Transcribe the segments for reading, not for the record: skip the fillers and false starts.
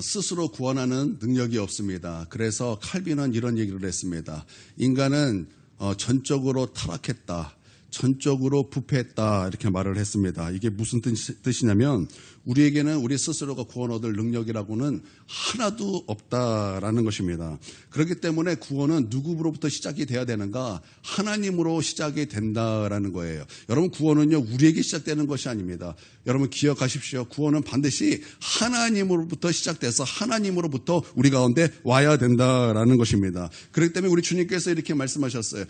스스로 구원하는 능력이 없습니다. 그래서 칼빈은 이런 얘기를 했습니다. 인간은 전적으로 타락했다. 전적으로 부패했다 이렇게 말을 했습니다. 이게 무슨 뜻이냐면 우리에게는 우리 스스로가 구원 얻을 능력이라고는 하나도 없다라는 것입니다. 그렇기 때문에 구원은 누구로부터 시작이 돼야 되는가? 하나님으로 시작이 된다라는 거예요. 여러분 구원은요 우리에게 시작되는 것이 아닙니다. 여러분 기억하십시오. 구원은 반드시 하나님으로부터 시작돼서 하나님으로부터 우리 가운데 와야 된다라는 것입니다. 그렇기 때문에 우리 주님께서 이렇게 말씀하셨어요.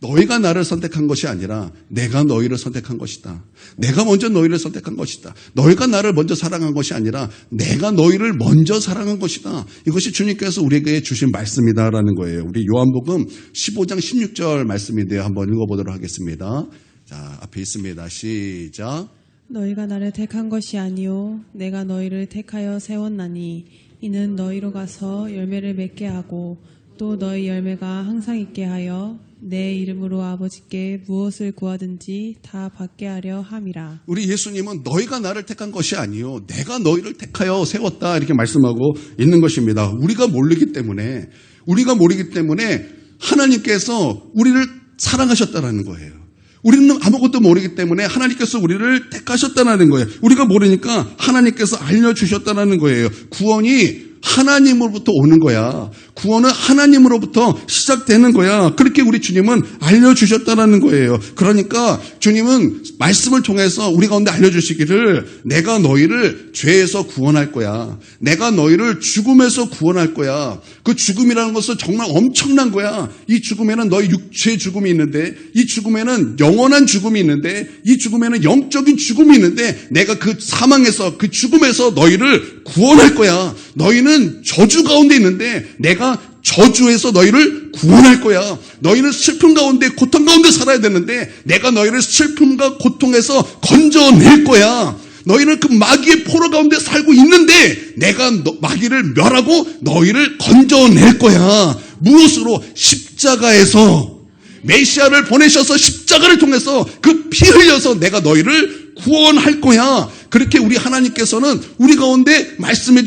너희가 나를 선택한 것이 아니라 내가 너희를 선택한 것이다. 내가 먼저 너희를 선택한 것이다. 너희가 나를 먼저 사랑한 것이 아니라 내가 너희를 먼저 사랑한 것이다. 이것이 주님께서 우리에게 주신 말씀이다라는 거예요. 우리 요한복음 15장 16절 말씀인데요. 한번 읽어보도록 하겠습니다. 자, 앞에 있습니다. 시작. 너희가 나를 택한 것이 아니요 내가 너희를 택하여 세웠나니 이는 너희로 가서 열매를 맺게 하고 또 너희 열매가 항상 있게 하여 내 이름으로 아버지께 무엇을 구하든지 다 받게 하려 함이라. 우리 예수님은 너희가 나를 택한 것이 아니요 내가 너희를 택하여 세웠다 이렇게 말씀하고 있는 것입니다. 우리가 모르기 때문에 하나님께서 우리를 사랑하셨다라는 거예요. 우리는 아무것도 모르기 때문에 하나님께서 우리를 택하셨다는 거예요. 우리가 모르니까 하나님께서 알려주셨다는 거예요. 구원이 하나님으로부터 오는 거야. 구원은 하나님으로부터 시작되는 거야. 그렇게 우리 주님은 알려주셨다는 거예요. 그러니까 주님은 말씀을 통해서 우리 가운데 알려주시기를 내가 너희를 죄에서 구원할 거야. 내가 너희를 죽음에서 구원할 거야. 그 죽음이라는 것은 정말 엄청난 거야. 이 죽음에는 너희 육체의 죽음이 있는데 이 죽음에는 영원한 죽음이 있는데 이 죽음에는 영적인 죽음이 있는데 내가 그 사망에서 그 죽음에서 너희를 구원할 거야. 너희는 저주 가운데 있는데 내가 저주에서 너희를 구원할 거야. 너희는 슬픔 가운데 고통 가운데 살아야 되는데 내가 너희를 슬픔과 고통에서 건져낼 거야. 너희는 그 마귀의 포로 가운데 살고 있는데 내가 마귀를 멸하고 너희를 건져낼 거야. 무엇으로? 십자가에서 메시아를 보내셔서 십자가를 통해서 그 피 흘려서 내가 너희를 구원할 거야. 그렇게 우리 하나님께서는 우리 가운데 말씀해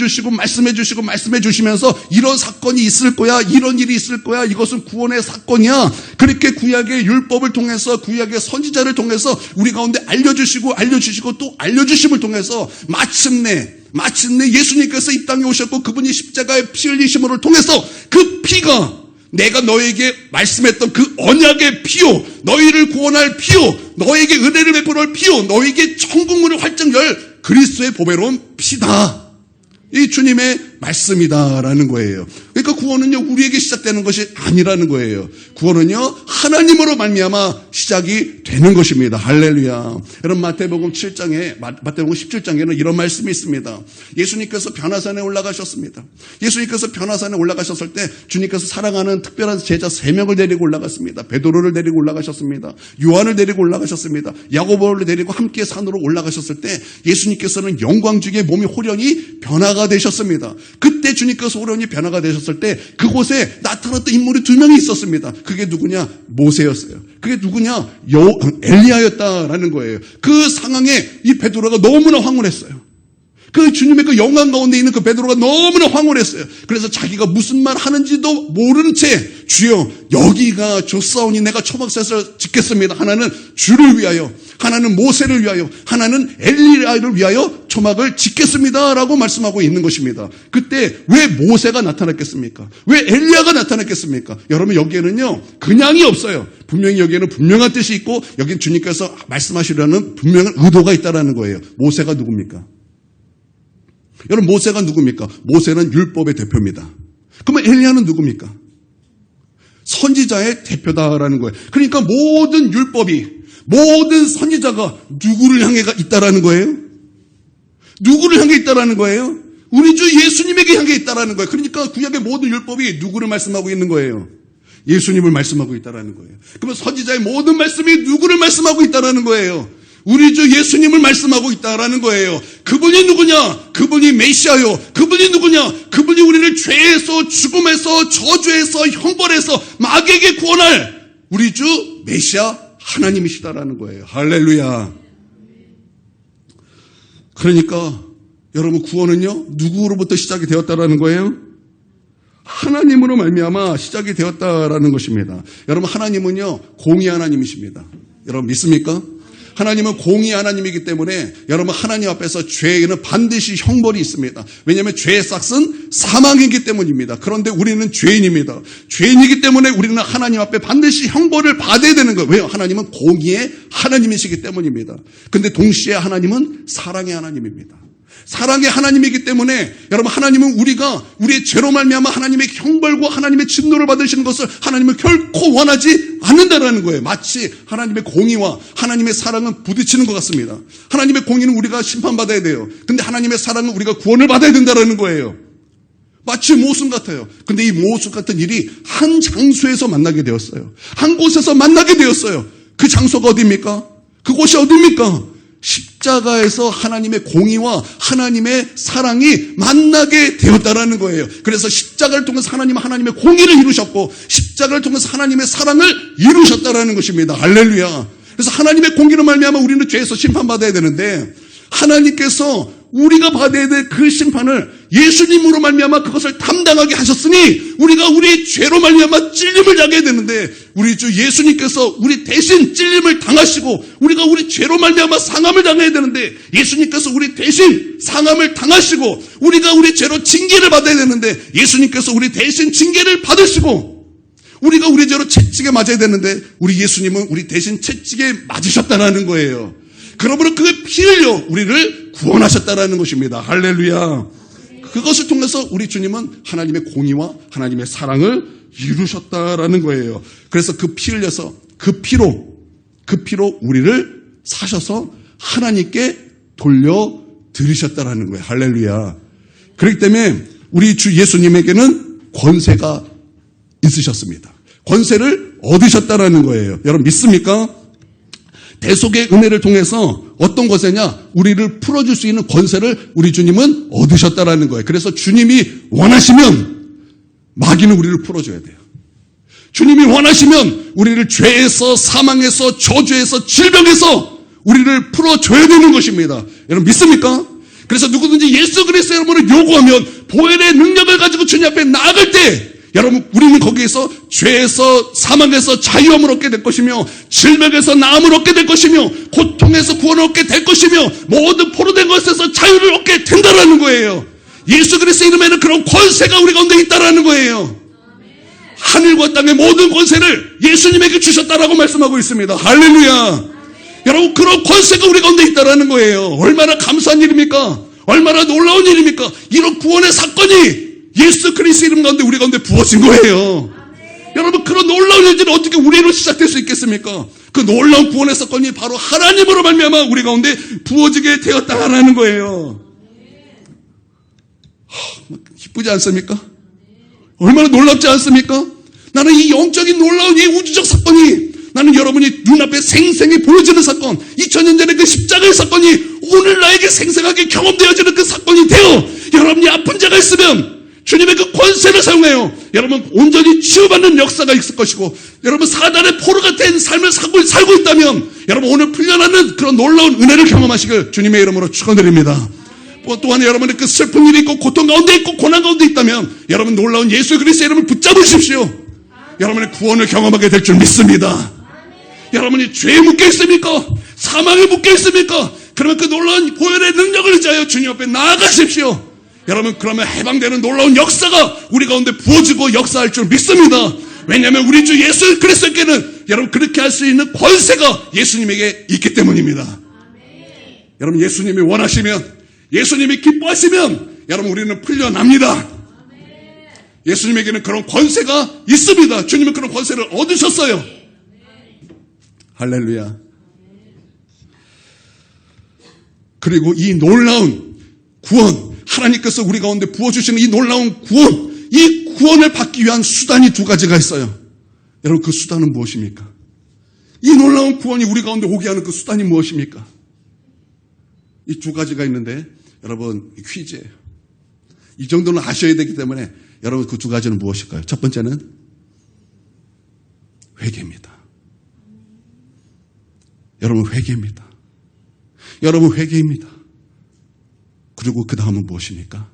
주시면서 이런 사건이 있을 거야. 이런 일이 있을 거야. 이것은 구원의 사건이야. 그렇게 구약의 율법을 통해서 구약의 선지자를 통해서 우리 가운데 알려주시고 또 알려주심을 통해서 마침내 예수님께서 이 땅에 오셨고 그분이 십자가의 피 흘리심을 통해서 그 피가 내가 너에게 말씀했던 그 언약의 피요, 너희를 구원할 피요, 너에게 은혜를 베풀어 피요, 너에게 천국문을 활짝 열 그리스도의 보배로운 피다. 이 주님의 말씀이다라는 거예요. 그러니까 구원은요 우리에게 시작되는 것이 아니라는 거예요. 구원은요 하나님으로 말미암아 시작이 되는 것입니다. 할렐루야. 여러분 마태복음 17장에는 이런 말씀이 있습니다. 예수님께서 변화산에 올라가셨습니다. 예수님께서 변화산에 올라가셨을 때 주님께서 사랑하는 특별한 제자 3명을 데리고 올라갔습니다. 베드로를 데리고 올라가셨습니다. 요한을 데리고 올라가셨습니다. 야고보를 데리고 함께 산으로 올라가셨을 때 예수님께서는 영광 중에 몸이 호련히 변화가 되셨습니다. 그때 주님께서 호련히 변화가 되셨을 때 그곳에 나타났던 인물이 2명이 있었습니다. 그게 누구냐? 모세였어요. 그게 누구냐? 엘리야였다라는 거예요. 그 상황에 이 베드로가 너무나 황홀했어요. 그 주님의 그 영광 가운데 있는 그 베드로가 너무나 황홀했어요. 그래서 자기가 무슨 말 하는지도 모르는 채 주여 여기가 좋사오니 내가 초막셋을 짓겠습니다. 하나는 주를 위하여, 하나는 모세를 위하여, 하나는 엘리야를 위하여 초막을 짓겠습니다 라고 말씀하고 있는 것입니다. 그때 왜 모세가 나타났겠습니까? 왜 엘리야가 나타났겠습니까? 여러분 여기에는요 그냥이 없어요. 분명히 여기에는 분명한 뜻이 있고 여기는 주님께서 말씀하시려는 분명한 의도가 있다는 거예요. 모세가 누굽니까? 여러분 모세가 누굽니까? 모세는 율법의 대표입니다. 그러면 엘리야는 누굽니까? 선지자의 대표다라는 거예요. 그러니까 모든 율법이, 모든 선지자가 누구를 향해 있다라는 거예요? 누구를 향해 있다라는 거예요? 우리 주 예수님에게 향해 있다라는 거예요. 그러니까 구약의 모든 율법이 누구를 말씀하고 있는 거예요? 예수님을 말씀하고 있다라는 거예요. 그러면 선지자의 모든 말씀이 누구를 말씀하고 있다라는 거예요? 우리 주 예수님을 말씀하고 있다라는 거예요. 그분이 누구냐? 그분이 메시아요. 그분이 누구냐? 그분이 우리를 죄에서, 죽음에서, 저주에서, 형벌에서 마귀에게 구원할 우리 주 메시아 하나님이시다라는 거예요. 할렐루야. 그러니까 여러분 구원은요 누구로부터 시작이 되었다라는 거예요? 하나님으로 말미암아 시작이 되었다라는 것입니다. 여러분 하나님은요 공의 하나님이십니다. 여러분 믿습니까? 하나님은 공의 하나님이기 때문에 여러분 하나님 앞에서 죄에는 반드시 형벌이 있습니다. 왜냐하면 죄의 싹은 사망이기 때문입니다. 그런데 우리는 죄인입니다. 죄인이기 때문에 우리는 하나님 앞에 반드시 형벌을 받아야 되는 거예요. 왜요? 하나님은 공의의 하나님이시기 때문입니다. 근데 동시에 하나님은 사랑의 하나님입니다. 사랑의 하나님이기 때문에 여러분 하나님은 우리가 우리의 죄로 말미암아 하나님의 형벌과 하나님의 진노를 받으시는 것을 하나님은 결코 원하지 않는다라는 거예요. 마치 하나님의 공의와 하나님의 사랑은 부딪히는 것 같습니다. 하나님의 공의는 우리가 심판받아야 돼요. 근데 하나님의 사랑은 우리가 구원을 받아야 된다라는 거예요. 마치 모순 같아요. 근데 이 모순 같은 일이 한 장소에서 만나게 되었어요. 한 곳에서 만나게 되었어요. 그 장소가 어디입니까? 그곳이 어디입니까? 십자가에서 하나님의 공의와 하나님의 사랑이 만나게 되었다라는 거예요. 그래서 십자가를 통해서 하나님은 하나님의 공의를 이루셨고 십자가를 통해서 하나님의 사랑을 이루셨다라는 것입니다. 할렐루야. 그래서 하나님의 공의로 말미암아 우리는 죄에서 심판받아야 되는데 하나님께서 우리가 받아야 될 그 심판을 예수님으로 말미암아 그것을 담당하게 하셨으니 우리가 우리의 죄로 말미암아 찔림을 당해야 되는데 우리 주 예수님께서 우리 대신 찔림을 당하시고 우리가 우리 죄로 말미암아 상함을 당해야 되는데 예수님께서 우리 대신 상함을 당하시고 우리가 우리 죄로 징계를 받아야 되는데 예수님께서 우리 대신 징계를 받으시고 우리가 우리 죄로 채찍에 맞아야 되는데 우리 예수님은 우리 대신 채찍에 맞으셨다는 거예요. 그러므로 그 피 흘려 우리를 구원하셨다라는 것입니다. 할렐루야. 그것을 통해서 우리 주님은 하나님의 공의와 하나님의 사랑을 이루셨다라는 거예요. 그래서 그 피 흘려서 그 피로 우리를 사셔서 하나님께 돌려드리셨다라는 거예요. 할렐루야. 그렇기 때문에 우리 주 예수님에게는 권세가 있으셨습니다. 권세를 얻으셨다라는 거예요. 여러분 믿습니까? 대속의 은혜를 통해서 어떤 권세냐? 우리를 풀어줄 수 있는 권세를 우리 주님은 얻으셨다라는 거예요. 그래서 주님이 원하시면 마귀는 우리를 풀어줘야 돼요. 주님이 원하시면 우리를 죄에서 사망에서 저주에서 질병에서 우리를 풀어줘야 되는 것입니다. 여러분 믿습니까? 그래서 누구든지 예수 그리스도의 이름으로 요구하면 보혈의 능력을 가지고 주님 앞에 나아갈 때 여러분 우리는 거기에서 죄에서 사망에서 자유함을 얻게 될 것이며 질병에서 나음을 얻게 될 것이며 고통에서 구원을 얻게 될 것이며 모든 포로된 것에서 자유를 얻게 된다라는 거예요. 예수 그리스도의 이름에는 그런 권세가 우리 가운데 있다라는 거예요. 하늘과 땅의 모든 권세를 예수님에게 주셨다라고 말씀하고 있습니다. 할렐루야. 여러분 그런 권세가 우리 가운데 있다라는 거예요. 얼마나 감사한 일입니까? 얼마나 놀라운 일입니까? 이런 구원의 사건이 예수 그리스도 이름 가운데 우리 가운데 부어진 거예요. 여러분 그런 놀라운 일들이 어떻게 우리로 시작될 수 있겠습니까? 그 놀라운 구원의 사건이 바로 하나님으로 말미암아 우리 가운데 부어지게 되었다라는 거예요. 기쁘지 않습니까? 얼마나 놀랍지 않습니까? 나는 이 영적인 놀라운 이 우주적 사건이 나는 여러분이 눈앞에 생생히 보여지는 사건 2000년 전의 그 십자가의 사건이 오늘 나에게 생생하게 경험되어지는 그 사건이 되어 여러분이 아픈 자가 있으면 주님의 그 권세를 사용해요. 여러분 온전히 치유받는 역사가 있을 것이고 여러분 사단의 포로 같은 삶을 살고 있다면 여러분 오늘 풀려나는 그런 놀라운 은혜를 경험하시길 주님의 이름으로 축원드립니다. 또한 여러분의 그 슬픈 일이 있고 고통 가운데 있고 고난 가운데 있다면 여러분 놀라운 예수 그리스도의 이름을 붙잡으십시오. 여러분의 구원을 경험하게 될 줄 믿습니다. 여러분이 죄에 묶여 있습니까? 사망에 묶여 있습니까? 그러면 그 놀라운 보혈의 능력을 의지하여 주님 앞에 나아가십시오. 여러분 그러면 해방되는 놀라운 역사가 우리 가운데 부어지고 역사할 줄 믿습니다. 왜냐하면 우리 주 예수 그리스도께는 여러분 그렇게 할 수 있는 권세가 예수님에게 있기 때문입니다. 여러분 예수님이 원하시면 예수님이 기뻐하시면 여러분 우리는 풀려납니다. 예수님에게는 그런 권세가 있습니다. 주님은 그런 권세를 얻으셨어요. 할렐루야. 그리고 이 놀라운 구원 하나님께서 우리 가운데 부어주시는 이 놀라운 구원 이 구원을 받기 위한 수단이 두 가지가 있어요. 여러분 그 수단은 무엇입니까? 이 놀라운 구원이 우리 가운데 오게 하는 그 수단이 무엇입니까? 이 두 가지가 있는데 여러분 퀴즈예요. 이 정도는 아셔야 되기 때문에 여러분 그 두 가지는 무엇일까요? 첫 번째는 회개입니다. 여러분 회개입니다. 여러분 회개입니다. 그리고 그 다음은 무엇입니까?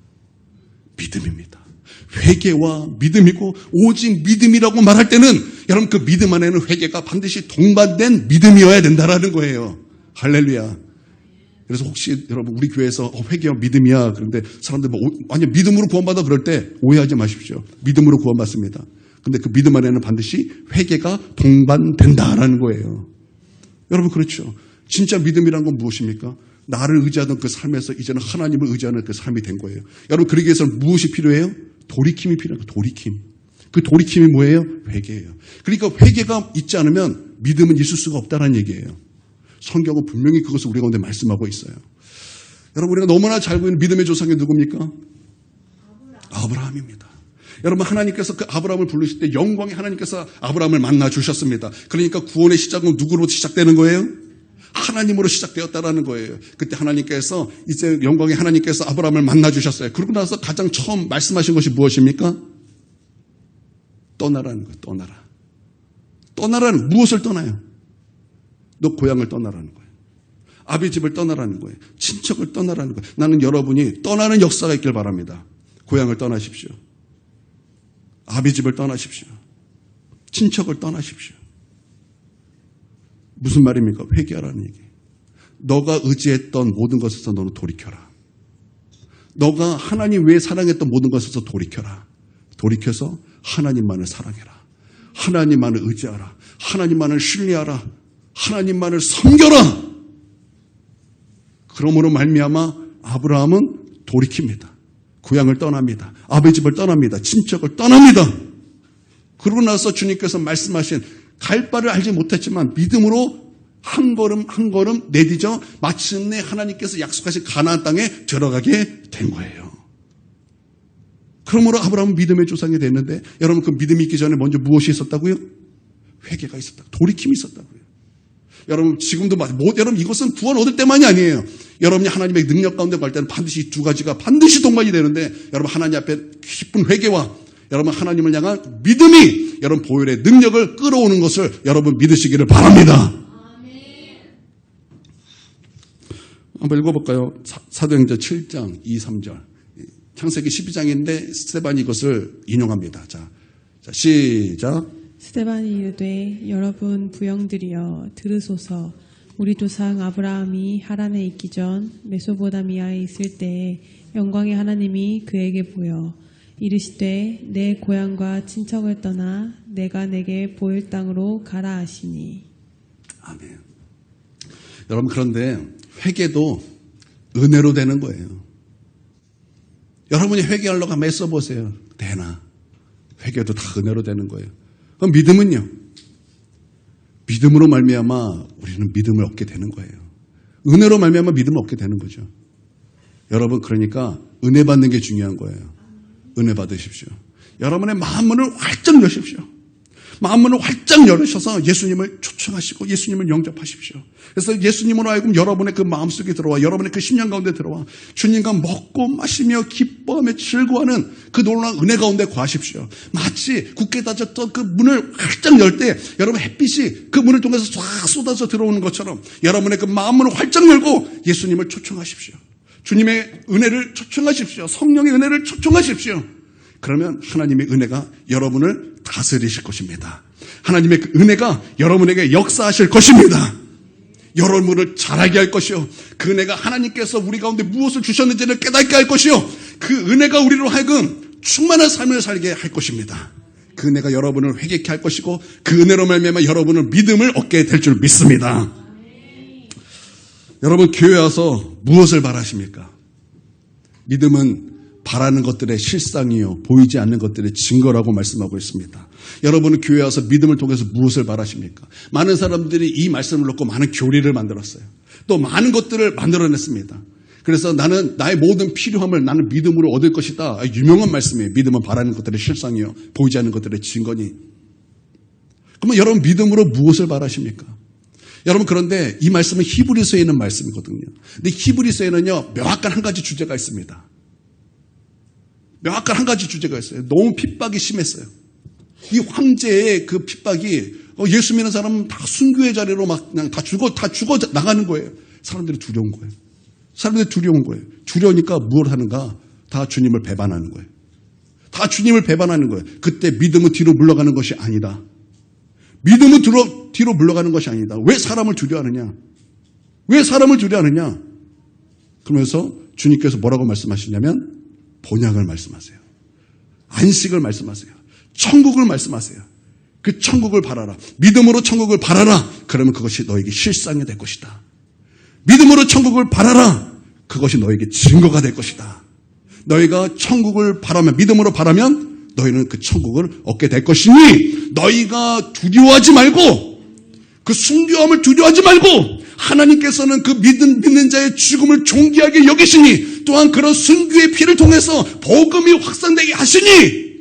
믿음입니다. 회개와 믿음이고 오직 믿음이라고 말할 때는 여러분 그 믿음 안에는 회개가 반드시 동반된 믿음이어야 된다라는 거예요. 할렐루야. 그래서 혹시 여러분 우리 교회에서 회개와 믿음이야 그런데 사람들 뭐 완전 믿음으로 구원받아 그럴 때 오해하지 마십시오. 믿음으로 구원받습니다. 근데 그 믿음 안에는 반드시 회개가 동반된다라는 거예요. 여러분 그렇죠. 진짜 믿음이란 건 무엇입니까? 나를 의지하던 그 삶에서 이제는 하나님을 의지하는 그 삶이 된 거예요. 여러분 그러기 위해서는 무엇이 필요해요? 돌이킴이 필요해요. 돌이킴. 그 돌이킴이 뭐예요? 회개예요. 그러니까 회개가 있지 않으면 믿음은 있을 수가 없다는 얘기예요. 성경은 분명히 그것을 우리 가운데 말씀하고 있어요. 여러분 우리가 너무나 잘 알고 있는 믿음의 조상이 누굽니까? 아브라함입니다. 여러분 하나님께서 그 아브라함을 부르실 때 영광의 하나님께서 아브라함을 만나 주셨습니다. 그러니까 구원의 시작은 누구로부터 시작되는 거예요? 하나님으로 시작되었다라는 거예요. 그때 하나님께서 이제 영광의 하나님께서 아브라함을 만나 주셨어요. 그러고 나서 가장 처음 말씀하신 것이 무엇입니까? 떠나라는 거예요. 떠나라. 떠나라는 무엇을 떠나요? 너 고향을 떠나라는 거예요. 아비 집을 떠나라는 거예요. 친척을 떠나라는 거예요. 나는 여러분이 떠나는 역사가 있길 바랍니다. 고향을 떠나십시오. 아비 집을 떠나십시오. 친척을 떠나십시오. 무슨 말입니까? 회개하라는 얘기. 너가 의지했던 모든 것에서 너는 돌이켜라. 너가 하나님 외에 사랑했던 모든 것에서 돌이켜라. 돌이켜서 하나님만을 사랑해라. 하나님만을 의지하라. 하나님만을 신뢰하라. 하나님만을 섬겨라. 그러므로 말미암아 아브라함은 돌이킵니다. 고향을 떠납니다. 아버지 집을 떠납니다. 친척을 떠납니다. 그러고 나서 주님께서 말씀하신 갈 바를 알지 못했지만 믿음으로 한 걸음 한 걸음 내디져 마침내 하나님께서 약속하신 가나안 땅에 들어가게 된 거예요. 그러므로 아브라함은 믿음의 조상이 됐는데 여러분 그 믿음이 있기 전에 먼저 무엇이 있었다고요? 회개가 있었다. 돌이킴이 있었다고요. 여러분 지금도 여러분 이것은 구원 얻을 때만이 아니에요. 여러분이 하나님의 능력 가운데 갈 때는 반드시 이 두 가지가 반드시 동반이 되는데 여러분 하나님 앞에 깊은 회개와 여러분 하나님을 향한 믿음이 여러분 보혈의 능력을 끌어오는 것을 여러분 믿으시기를 바랍니다. 한번 읽어볼까요? 사도행전 7장 2, 3절. 창세기 12장인데 스데반이 이것을 인용합니다. 자, 시작. 스데반이 이르되 여러분 부영들이여 들으소서. 우리 조상 아브라함이 하란에 있기 전 메소포다미아에 있을 때에 영광의 하나님이 그에게 보여 이르시되 내 고향과 친척을 떠나 내가 내게 보일 땅으로 가라 하시니. 아멘. 여러분 그런데 회개도 은혜로 되는 거예요. 여러분이 회개하려고 한번 애써보세요. 되나? 회개도 다 은혜로 되는 거예요. 그럼 믿음은요? 믿음으로 말미암아 우리는 믿음을 얻게 되는 거예요. 은혜로 말미암아 믿음을 얻게 되는 거죠. 여러분 그러니까 은혜 받는 게 중요한 거예요. 은혜 받으십시오. 여러분의 마음문을 활짝 여십시오. 마음문을 활짝 열으셔서 예수님을 초청하시고 예수님을 영접하십시오. 그래서 예수님으로 하여금 여러분의 그 마음속에 들어와 여러분의 그 심령 가운데 들어와 주님과 먹고 마시며 기뻐하며 즐거워하는 그 놀라운 은혜 가운데 거하십시오. 마치 굳게 닫혔던 그 문을 활짝 열 때 여러분 햇빛이 그 문을 통해서 쫙 쏟아져 들어오는 것처럼 여러분의 그 마음문을 활짝 열고 예수님을 초청하십시오. 주님의 은혜를 초청하십시오. 성령의 은혜를 초청하십시오. 그러면 하나님의 은혜가 여러분을 다스리실 것입니다. 하나님의 그 은혜가 여러분에게 역사하실 것입니다. 여러분을 자라게 할 것이요. 그 은혜가 하나님께서 우리 가운데 무엇을 주셨는지를 깨닫게 할 것이요. 그 은혜가 우리로 하여금 충만한 삶을 살게 할 것입니다. 그 은혜가 여러분을 회개케 할 것이고 그 은혜로 말미암아 여러분은 믿음을 얻게 될 줄 믿습니다. 여러분 교회 와서 무엇을 바라십니까? 믿음은 바라는 것들의 실상이요 보이지 않는 것들의 증거라고 말씀하고 있습니다. 여러분은 교회 와서 믿음을 통해서 무엇을 바라십니까? 많은 사람들이 이 말씀을 놓고 많은 교리를 만들었어요. 또 많은 것들을 만들어냈습니다. 그래서 나는 나의 모든 필요함을 나는 믿음으로 얻을 것이다. 유명한 말씀이에요. 믿음은 바라는 것들의 실상이요 보이지 않는 것들의 증거니. 그러면 여러분 믿음으로 무엇을 바라십니까? 여러분 그런데 이 말씀은 히브리서에 있는 말씀이거든요. 근데 히브리서에는요 명확한 한 가지 주제가 있습니다. 명확한 한 가지 주제가 있어요. 너무 핍박이 심했어요. 이 황제의 그 핍박이 예수 믿는 사람은 다 순교의 자리로 막 그냥 다 죽어 나가는 거예요. 사람들이 두려운 거예요. 사람들이 두려운 거예요. 두려우니까 무엇을 하는가? 다 주님을 배반하는 거예요. 다 주님을 배반하는 거예요. 그때 믿음은 뒤로 물러가는 것이 아니다. 믿음은 뒤로 물러가는 것이 아니다. 왜 사람을 두려워하느냐? 왜 사람을 두려워하느냐? 그러면서 주님께서 뭐라고 말씀하시냐면 본향을 말씀하세요. 안식을 말씀하세요. 천국을 말씀하세요. 그 천국을 바라라. 믿음으로 천국을 바라라. 그러면 그것이 너에게 실상이 될 것이다. 믿음으로 천국을 바라라. 그것이 너에게 증거가 될 것이다. 너희가 천국을 바라면, 믿음으로 바라면 너희는 그 천국을 얻게 될 것이니 너희가 두려워하지 말고, 그 순교함을 두려워하지 말고, 하나님께서는 그 믿는 자의 죽음을 존귀하게 여기시니 또한 그런 순교의 피를 통해서 복음이 확산되게 하시니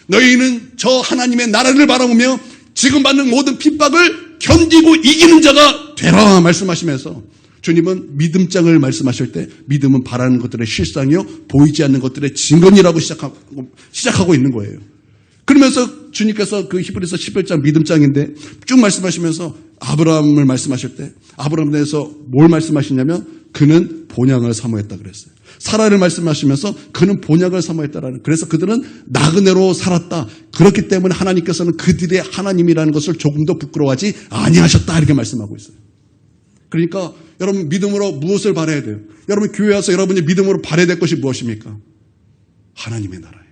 너희는 저 하나님의 나라를 바라보며 지금 받는 모든 핍박을 견디고 이기는 자가 되라 말씀하시면서, 주님은 믿음장을 말씀하실 때 믿음은 바라는 것들의 실상이요 보이지 않는 것들의 증거이라고 시작하고 있는 거예요. 그러면서 주님께서 그 히브리서 11장 믿음장인데 쭉 말씀하시면서 아브라함을 말씀하실 때 아브라함에 대해서 뭘 말씀하시냐면 그는 본향을 사모했다 그랬어요. 사라를 말씀하시면서 그는 본향을 사모했다라는, 그래서 그들은 나그네로 살았다. 그렇기 때문에 하나님께서는 그들의 하나님이라는 것을 조금도 부끄러워하지 아니하셨다 이렇게 말씀하고 있어요. 그러니까 여러분 믿음으로 무엇을 바라야 돼요? 여러분 교회 와서 여러분이 믿음으로 바라야 될 것이 무엇입니까? 하나님의 나라예요.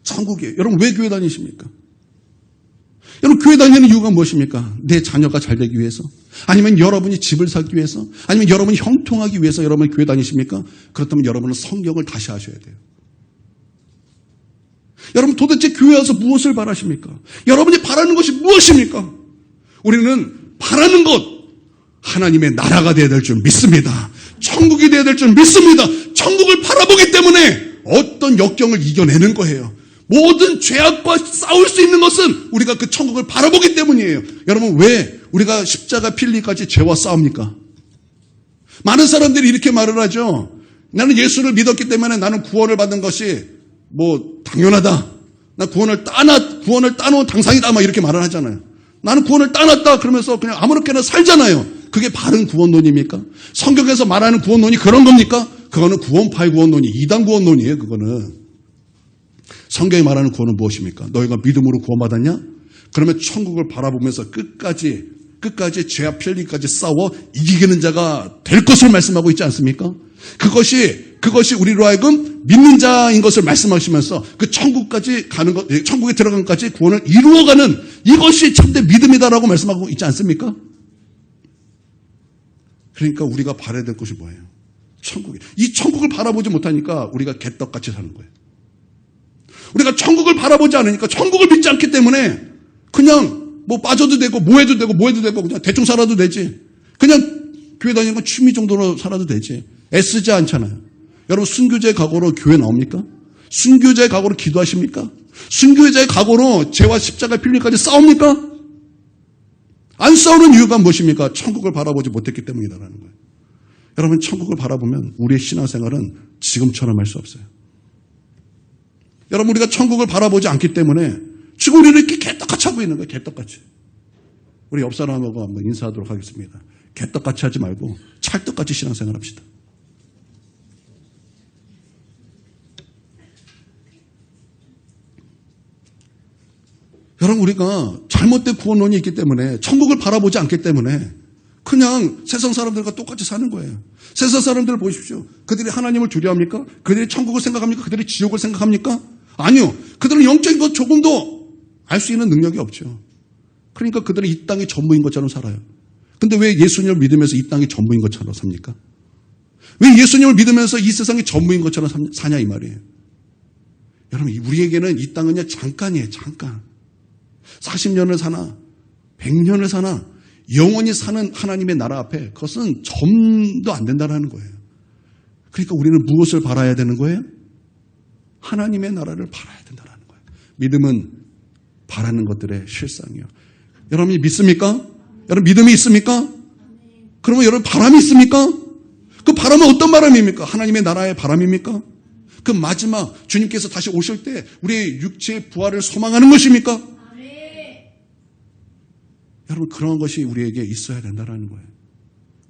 천국이에요. 여러분 왜 교회 다니십니까? 여러분 교회 다니는 이유가 무엇입니까? 내 자녀가 잘 되기 위해서? 아니면 여러분이 집을 살기 위해서? 아니면 여러분이 형통하기 위해서 여러분이 교회 다니십니까? 그렇다면 여러분은 성경을 다시 하셔야 돼요. 여러분 도대체 교회 와서 무엇을 바라십니까? 여러분이 바라는 것이 무엇입니까? 우리는 바라는 것, 하나님의 나라가 되어야 될 줄 믿습니다. 천국이 되어야 될 줄 믿습니다. 천국을 바라보기 때문에 어떤 역경을 이겨내는 거예요. 모든 죄악과 싸울 수 있는 것은 우리가 그 천국을 바라보기 때문이에요. 여러분 왜 우리가 십자가 필리까지 죄와 싸웁니까? 많은 사람들이 이렇게 말을 하죠. 나는 예수를 믿었기 때문에 나는 구원을 받는 것이 당연하다. 나 구원을 따놓은 당상이다. 막 이렇게 말을 하잖아요. 나는 구원을 따놨다. 그러면서 그냥 아무렇게나 살잖아요. 그게 바른 구원론입니까? 성경에서 말하는 구원론이 그런 겁니까? 그거는 구원파의 구원론이 이단 구원론이에요. 그거는. 성경이 말하는 구원은 무엇입니까? 너희가 믿음으로 구원받았냐? 그러면 천국을 바라보면서 끝까지 죄와 편리까지 싸워 이기는 자가 될 것을 말씀하고 있지 않습니까? 그것이 우리로 하여금 믿는 자인 것을 말씀하시면서 그 천국까지 가는 것, 천국에 들어간 것까지 구원을 이루어가는 이것이 참된 믿음이다라고 말씀하고 있지 않습니까? 그러니까 우리가 바라야 될 것이 뭐예요? 천국이. 이 천국을 바라보지 못하니까 우리가 개떡같이 사는 거예요. 우리가 천국을 바라보지 않으니까, 천국을 믿지 않기 때문에 그냥 빠져도 되고 뭐 해도 되고 그냥 대충 살아도 되지. 그냥 교회 다니는 건 취미 정도로 살아도 되지. 애쓰지 않잖아요. 여러분 순교자의 각오로 교회 나옵니까? 순교자의 각오로 기도하십니까? 순교자의 각오로 죄와 십자가 필리까지 싸웁니까? 안 싸우는 이유가 무엇입니까? 천국을 바라보지 못했기 때문이다라는 거예요. 여러분 천국을 바라보면 우리의 신앙생활은 지금처럼 할 수 없어요. 여러분 우리가 천국을 바라보지 않기 때문에 지금 우리는 이렇게 개떡같이 하고 있는 거예요. 개떡같이. 우리 옆 사람하고 한번 인사하도록 하겠습니다. 개떡같이 하지 말고 찰떡같이 신앙생활 합시다. 여러분 우리가 잘못된 구원론이 있기 때문에 천국을 바라보지 않기 때문에 그냥 세상 사람들과 똑같이 사는 거예요. 세상 사람들을 보십시오. 그들이 하나님을 두려워합니까? 그들이 천국을 생각합니까? 그들이 지옥을 생각합니까? 아니요. 그들은 영적인 것 조금도 알 수 있는 능력이 없죠. 그러니까 그들은 이 땅의 전부인 것처럼 살아요. 근데 왜 예수님을 믿으면서 이 땅의 전부인 것처럼 삽니까? 왜 예수님을 믿으면서 이 세상의 전부인 것처럼 사냐 이 말이에요. 여러분 우리에게는 이 땅은요 잠깐이에요. 잠깐. 40년을 사나 100년을 사나 영원히 사는 하나님의 나라 앞에 그것은 점도 안 된다는 거예요. 그러니까 우리는 무엇을 바라야 되는 거예요? 하나님의 나라를 바라야 된다는 거예요. 믿음은 바라는 것들의 실상이요. 여러분이 믿습니까? 여러분 믿음이 있습니까? 그러면 여러분 바람이 있습니까? 그 바람은 어떤 바람입니까? 하나님의 나라의 바람입니까? 그 마지막 주님께서 다시 오실 때 우리의 육체의 부활을 소망하는 것입니까? 여러분 그런 것이 우리에게 있어야 된다는 거예요.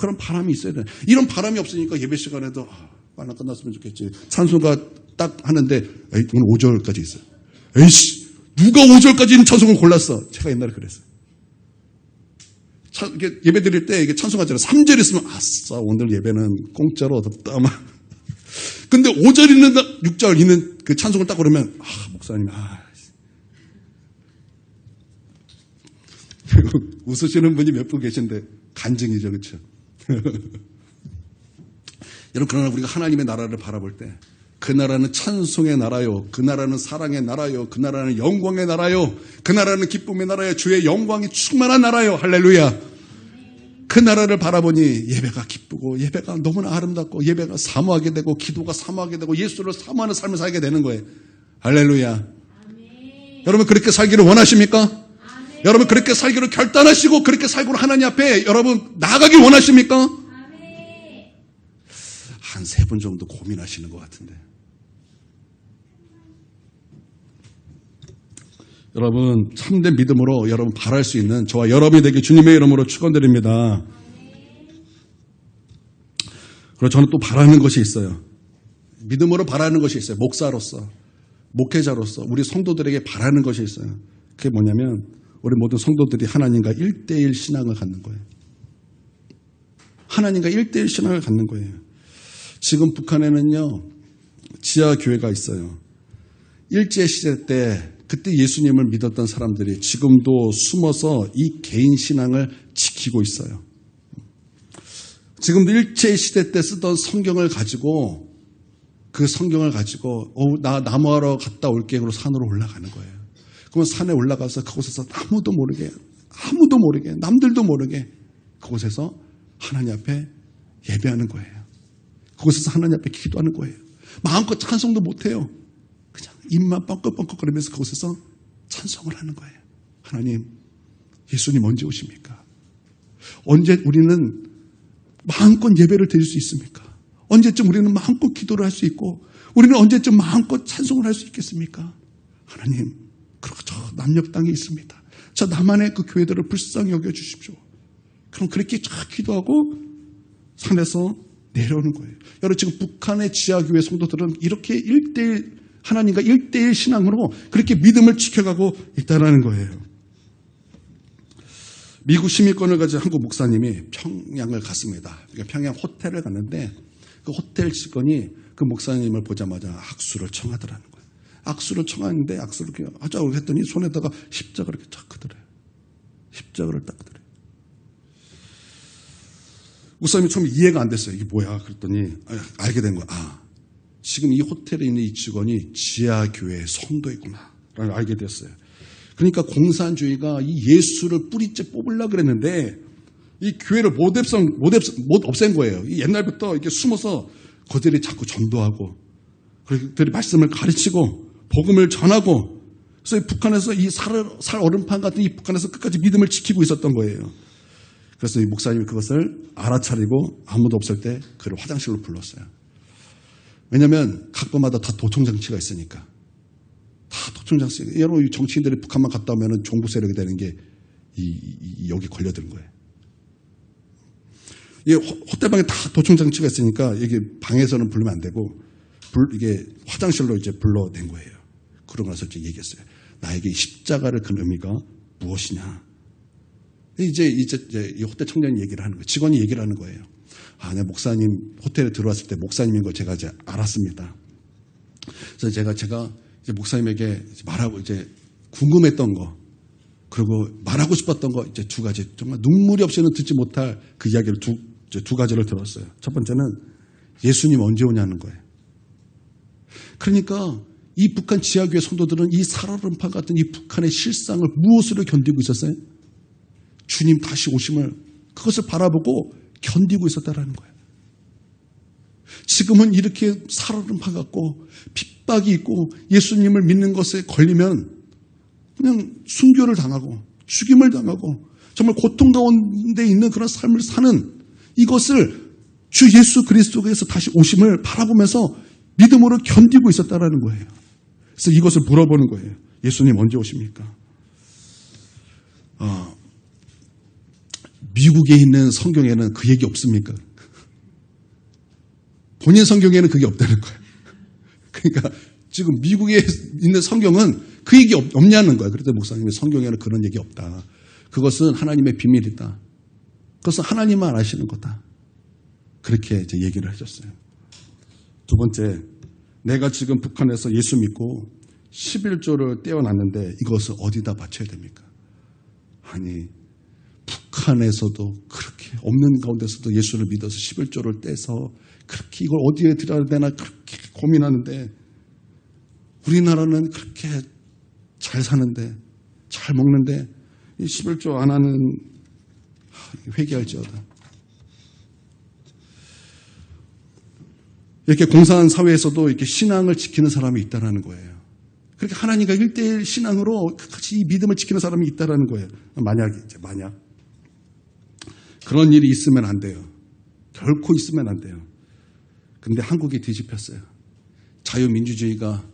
그런 바람이 있어야 돼. 이런 바람이 없으니까 예배 시간에도 빨리 끝났으면 좋겠지. 찬송가 딱 하는데 에이, 오늘 5절까지 있어요. 에이씨, 누가 5절까지 있는 찬송을 골랐어? 제가 옛날에 그랬어요. 이게 예배 드릴 때 이게 찬송가잖아요. 3절 있으면 아싸, 오늘 예배는 공짜로 얻었다. 근데 5절 있는 6절 있는 그 찬송을 딱 그러면 목사님 웃으시는 분이 몇 분 계신데 간증이죠, 그렇죠? 여러분, 그러나 우리가 하나님의 나라를 바라볼 때 그 나라는 찬송의 나라요, 그 나라는 사랑의 나라요, 그 나라는 영광의 나라요, 그 나라는 기쁨의 나라요, 주의 영광이 충만한 나라요. 할렐루야. 그 나라를 바라보니 예배가 기쁘고 예배가 너무나 아름답고 예배가 사모하게 되고 기도가 사모하게 되고 예수를 사모하는 삶을 살게 되는 거예요. 할렐루야. 아멘. 여러분, 그렇게 살기를 원하십니까? 아멘. 여러분, 그렇게 살기를 결단하시고 그렇게 살고 하나님 앞에 여러분 나아가길 원하십니까? 아멘. 한 3분 정도 고민하시는 것 같은데. 여러분, 참된 믿음으로 여러분 바랄 수 있는 저와 여러분이 되게 주님의 이름으로 축원드립니다. 그리고 저는 또 바라는 것이 있어요. 믿음으로 바라는 것이 있어요. 목사로서, 목회자로서 우리 성도들에게 바라는 것이 있어요. 그게 뭐냐면 우리 모든 성도들이 하나님과 1:1 신앙을 갖는 거예요. 하나님과 1:1 신앙을 갖는 거예요. 지금 북한에는요, 지하교회가 있어요. 일제시대 때 그때 예수님을 믿었던 사람들이 지금도 숨어서 이 개인 신앙을 지키고 있어요. 지금도 일제시대 때 쓰던 성경을 가지고 그 성경을 가지고 나 나무하러 갔다 올게 그러고 산으로 올라가는 거예요. 그러면 산에 올라가서 그곳에서 아무도 모르게 남들도 모르게 그곳에서 하나님 앞에 예배하는 거예요. 그곳에서 하나님 앞에 기도하는 거예요. 마음껏 찬송도 못해요. 그냥 입만 뻥긋뻥긋거리면서 그곳에서 찬송을 하는 거예요. 하나님, 예수님 언제 오십니까? 언제 우리는 마음껏 예배를 드릴 수 있습니까? 언제쯤 우리는 마음껏 기도를 할 수 있고 우리는 언제쯤 마음껏 찬송을 할 수 있겠습니까? 하나님, 그리고 저 남녘 땅에 있습니다. 저 남한의 그 교회들을 불쌍히 여겨주십시오. 그럼 그렇게 쫙 기도하고 산에서 내려오는 거예요. 여러분, 지금 북한의 지하교회 성도들은 이렇게 1:1 하나님과 1:1 신앙으로 그렇게 믿음을 지켜가고 있다는 거예요. 미국 시민권을 가진 한국 목사님이 평양을 갔습니다. 그러니까 평양 호텔을 갔는데 그 호텔 직원이 그 목사님을 보자마자 악수를 청하더라는 거예요. 악수를 청하는데 악수를 이렇게 하자고 했더니 손에다가 십자가를 이렇게 딱 그더래요. 십자가를 딱 그더래요. 목사님이 처음에 이해가 안 됐어요. 이게 뭐야? 그랬더니 알게 된 거야. 지금 이 호텔에 있는 이 직원이 지하교회 성도이구나 라고 알게 됐어요. 그러니까 공산주의가 이 예수를 뿌리째 뽑으려고 그랬는데 이 교회를 못 없앤 거예요. 옛날부터 이렇게 숨어서 그들이 자꾸 전도하고 그들이 말씀을 가르치고 복음을 전하고 그래서 북한에서 이 살 얼음판 같은 이 북한에서 끝까지 믿음을 지키고 있었던 거예요. 그래서 이 목사님이 그것을 알아차리고 아무도 없을 때 그를 화장실로 불렀어요. 왜냐하면 각도마다 다 도청장치가 있으니까. 다 도청장치. 여러분, 정치인들이 북한만 갔다 오면 종부 세력이 되는 게 여기 걸려드는 거예요. 이 호텔방에 다 도청장치가 있으니까 이게 방에서는 부르면 안 되고 이게 화장실로 이제 불러낸 거예요. 그러고 나서 이제 얘기했어요. 나에게 십자가를 근 의미가 무엇이냐. 이제 이 호텔 청년이 얘기를 하는 거예요. 직원이 얘기를 하는 거예요. 내 목사님 호텔에 들어왔을 때 목사님인 걸 제가 이제 알았습니다. 그래서 제가 이제 목사님에게 말하고 이제 궁금했던 거 그리고 말하고 싶었던 거 이제 2가지 정말 눈물이 없이는 듣지 못할 그 이야기를 두 가지를 들었어요. 첫 번째는 예수님 언제 오냐는 거예요. 그러니까 이 북한 지하교회 성도들은 이 살얼음판 같은 이 북한의 실상을 무엇으로 견디고 있었어요? 주님 다시 오심을 그것을 바라보고 견디고 있었다라는 거예요. 지금은 이렇게 살얼음판 같고 핍박이 있고 예수님을 믿는 것에 걸리면 그냥 순교를 당하고 죽임을 당하고 정말 고통 가운데 있는 그런 삶을 사는 이것을 주 예수 그리스도께서 다시 오심을 바라보면서 믿음으로 견디고 있었다라는 거예요. 그래서 이것을 물어보는 거예요. 예수님 언제 오십니까? 미국에 있는 성경에는 그 얘기 없습니까? 본인 성경에는 그게 없다는 거예요. 그러니까 지금 미국에 있는 성경은 그 얘기 없냐는 거예요. 그래서 목사님이 성경에는 그런 얘기 없다. 그것은 하나님의 비밀이다. 그것은 하나님만 아시는 거다. 그렇게 이제 얘기를 하셨어요. 두 번째, 내가 지금 북한에서 예수 믿고 11조를 떼어놨는데 이것을 어디다 바쳐야 됩니까? 아니, 북한에서도 그렇게 없는 가운데서도 예수를 믿어서 11조를 떼서 그렇게 이걸 어디에 드려야 되나 그렇게 고민하는데 우리나라는 그렇게 잘 사는데 잘 먹는데 이 11조 안 하는 회개할지어다. 이렇게 공사한 사회에서도 이렇게 신앙을 지키는 사람이 있다라는 거예요. 그렇게 하나님과 1대1 신앙으로 같이 이 믿음을 지키는 사람이 있다라는 거예요. 만약 그런 일이 있으면 안 돼요. 결코 있으면 안 돼요. 근데 한국이 뒤집혔어요. 자유민주주의가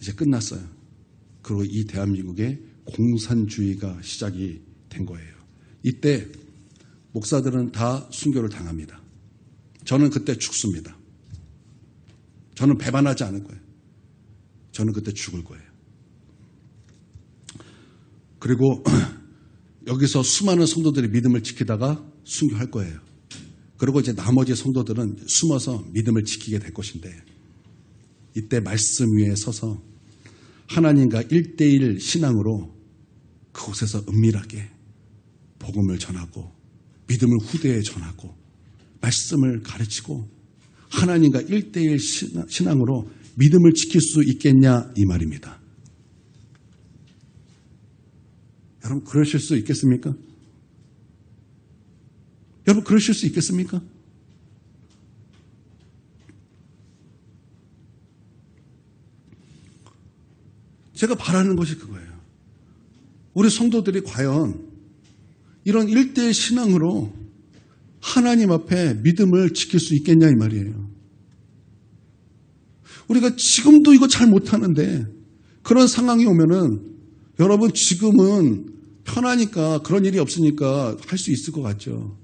이제 끝났어요. 그리고 이 대한민국의 공산주의가 시작이 된 거예요. 이때 목사들은 다 순교를 당합니다. 저는 그때 죽습니다. 저는 배반하지 않을 거예요. 저는 그때 죽을 거예요. 그리고 여기서 수많은 성도들이 믿음을 지키다가 순교할 거예요. 그리고 이제 나머지 성도들은 숨어서 믿음을 지키게 될 것인데 이때 말씀 위에 서서 하나님과 1대1 신앙으로 그곳에서 은밀하게 복음을 전하고 믿음을 후대에 전하고 말씀을 가르치고 하나님과 1대1 신앙으로 믿음을 지킬 수 있겠냐 이 말입니다. 여러분 그러실 수 있겠습니까? 여러분 그러실 수 있겠습니까? 제가 바라는 것이 그거예요. 우리 성도들이 과연 이런 1대1 신앙으로 하나님 앞에 믿음을 지킬 수 있겠냐 이 말이에요. 우리가 지금도 이거 잘 못하는데 그런 상황이 오면은 여러분 지금은 편하니까 그런 일이 없으니까 할 수 있을 것 같죠.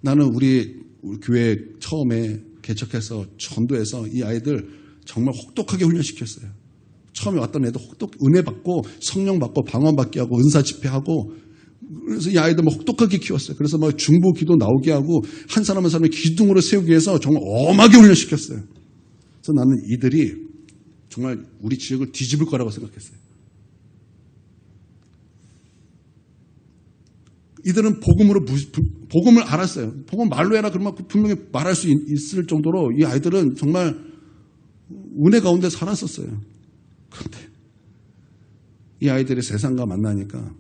나는 우리 교회 처음에 개척해서 전도해서 이 아이들 정말 혹독하게 훈련시켰어요. 처음에 왔던 애들 은혜 받고 성령 받고 방언 받게 하고 은사 집회하고 그래서 이 아이들 막 혹독하게 키웠어요. 그래서 막 중보 기도 나오게 하고 한 사람 한 사람을 기둥으로 세우기 위해서 정말 엄하게 훈련시켰어요. 그래서 나는 이들이 정말 우리 지역을 뒤집을 거라고 생각했어요. 이들은 복음을 알았어요. 복음 말로 해라 그러면 분명히 말할 수 있을 정도로 이 아이들은 정말 은혜 가운데 살았었어요. 그런데 이 아이들이 세상과 만나니까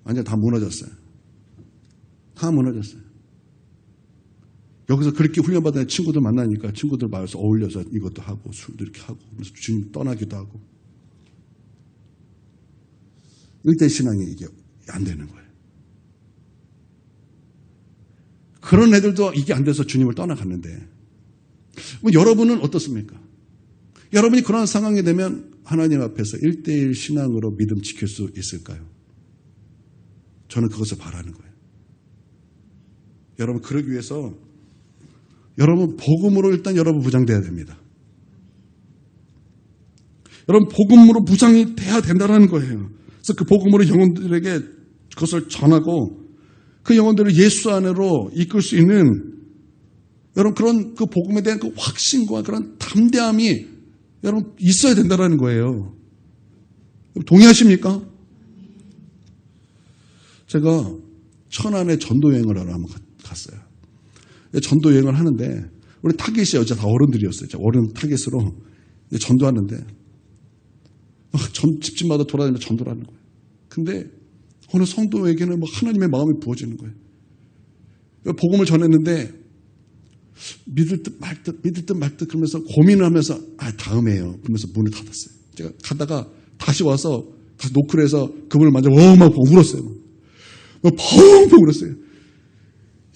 완전 다 무너졌어요. 다 무너졌어요. 여기서 그렇게 훈련받은 친구들 만나니까 친구들 말해서 어울려서 이것도 하고 술도 이렇게 하고 그래서 주님 떠나기도 하고 1대 신앙이 이게 안 되는 거예요. 그런 애들도 이게 안 돼서 주님을 떠나갔는데 여러분은 어떻습니까? 여러분이 그런 상황이 되면 하나님 앞에서 1대1 신앙으로 믿음 지킬 수 있을까요? 저는 그것을 바라는 거예요. 여러분 그러기 위해서 여러분 복음으로 일단 여러분 무장돼야 됩니다. 여러분 복음으로 무장이 돼야 된다는 거예요. 그래서 그 복음으로 영혼들에게 그것을 전하고 그 영혼들을 예수 안으로 이끌 수 있는 여러분 그런 그 복음에 대한 그 확신과 그런 담대함이 여러분 있어야 된다는 거예요. 동의하십니까? 제가 천안에 전도 여행을 하러 한번 갔어요. 전도 여행을 하는데 우리 타겟이 어제 다 어른들이었어요. 어른 타겟으로 전도하는데 집집마다 돌아다니면서 전도를 하는 거예요. 근데 어느 성도에게는 하나님의 마음이 부어지는 거예요. 복음을 전했는데 믿을 듯 말 듯 그러면서 고민을 하면서 다음에요. 그러면서 문을 닫았어요. 제가 가다가 다시 와서 다시 노크를 해서 그분을 만져 막 울었어요. 펑펑 울었어요.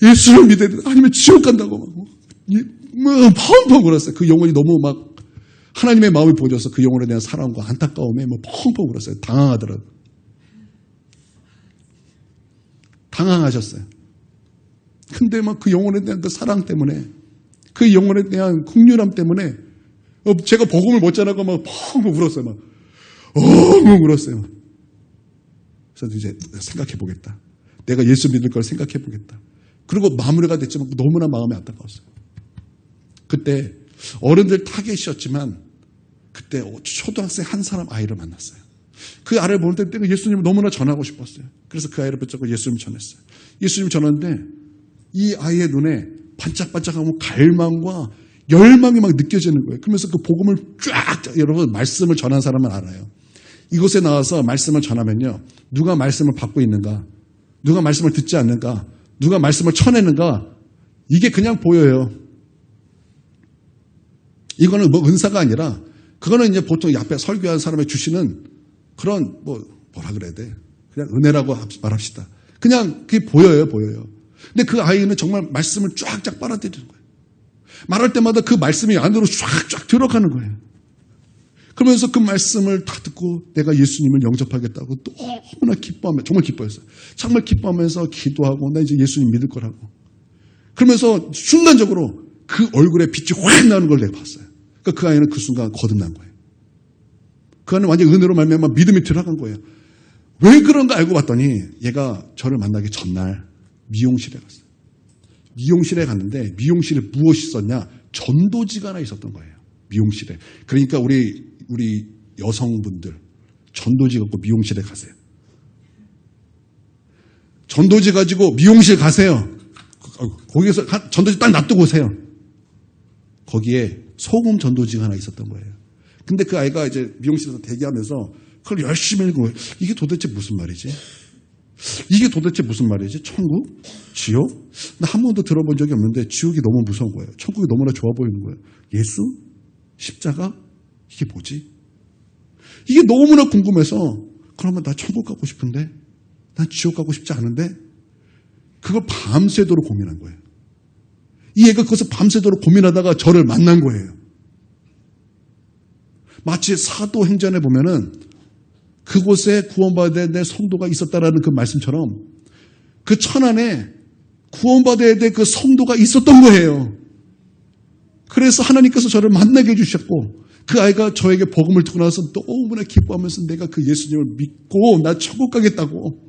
예수를 믿어야 돼. 아니면 지옥 간다고 펑펑 울었어요. 그 영혼이 너무 막 하나님의 마음이 부어져서 그 영혼에 대한 사랑과 안타까움에 펑펑 울었어요. 당황하더라고요. 당황하셨어요. 근데 막 그 영혼에 대한 그 사랑 때문에, 그 영혼에 대한 긍휼함 때문에 제가 복음을 못 전하고 막 펑 울었어요. 막 엉엉 울었어요. 그래서 이제 생각해 보겠다. 내가 예수 믿을 걸 생각해 보겠다. 그리고 마무리가 됐지만 너무나 마음이 안타까웠어요. 그때 어른들 다 계셨지만 그때 초등학생 한 사람 아이를 만났어요. 그 아이를 볼 때 내가 예수님을 너무나 전하고 싶었어요. 그래서 그 아이를 붙잡고 예수님 전했어요. 예수님 전하는데 이 아이의 눈에 반짝반짝하고 갈망과 열망이 막 느껴지는 거예요. 그러면서 그 복음을 쫙, 여러분 말씀을 전한 사람은 알아요. 이곳에 나와서 말씀을 전하면요, 누가 말씀을 받고 있는가, 누가 말씀을 듣지 않는가, 누가 말씀을 쳐내는가, 이게 그냥 보여요. 이거는 뭐 은사가 아니라 그거는 이제 보통 앞에 설교한 사람이 주시는 그런 뭐라 그래야 돼? 그냥 은혜라고 말합시다. 그냥 그게 보여요. 근데 그 아이는 정말 말씀을 쫙쫙 빨아들이는 거예요. 말할 때마다 그 말씀이 안으로 쫙쫙 들어가는 거예요. 그러면서 그 말씀을 다 듣고 내가 예수님을 영접하겠다고 너무나 기뻐하며, 정말 기뻐했어요. 정말 기뻐하면서 기도하고 나 이제 예수님 믿을 거라고. 그러면서 순간적으로 그 얼굴에 빛이 확 나는 걸 내가 봤어요. 그러니까 그 아이는 그 순간 거듭난 거예요. 그 아이는 완전 은혜로 말미암아 믿음이 들어간 거예요. 왜 그런가 알고 봤더니 얘가 저를 만나기 전날 미용실에 갔어요. 미용실에 갔는데 미용실에 무엇이 있었냐? 전도지가 하나 있었던 거예요. 미용실에. 그러니까 우리 여성분들 전도지 갖고 미용실에 가세요. 전도지 가지고 미용실 가세요. 거기에서 전도지 딱 놔두고 오세요. 거기에 소금 전도지가 하나 있었던 거예요. 근데 그 아이가 이제 미용실에서 대기하면서 그걸 열심히 읽은 거예요. 이게 도대체 무슨 말이지? 이게 도대체 무슨 말이지? 천국? 지옥? 나 한 번도 들어본 적이 없는데 지옥이 너무 무서운 거예요. 천국이 너무나 좋아 보이는 거예요. 예수? 십자가? 이게 뭐지? 이게 너무나 궁금해서 그러면 나 천국 가고 싶은데 난 지옥 가고 싶지 않은데 그걸 밤새도록 고민한 거예요. 이 애가 그것을 밤새도록 고민하다가 저를 만난 거예요. 마치 사도행전에 보면은 그곳에 구원받아야 될 성도가 있었다라는 그 말씀처럼 그 천안에 구원받아야 될 그 성도가 있었던 거예요. 그래서 하나님께서 저를 만나게 해주셨고 그 아이가 저에게 복음을 듣고 나서 너무나 기뻐하면서 내가 그 예수님을 믿고 나 천국 가겠다고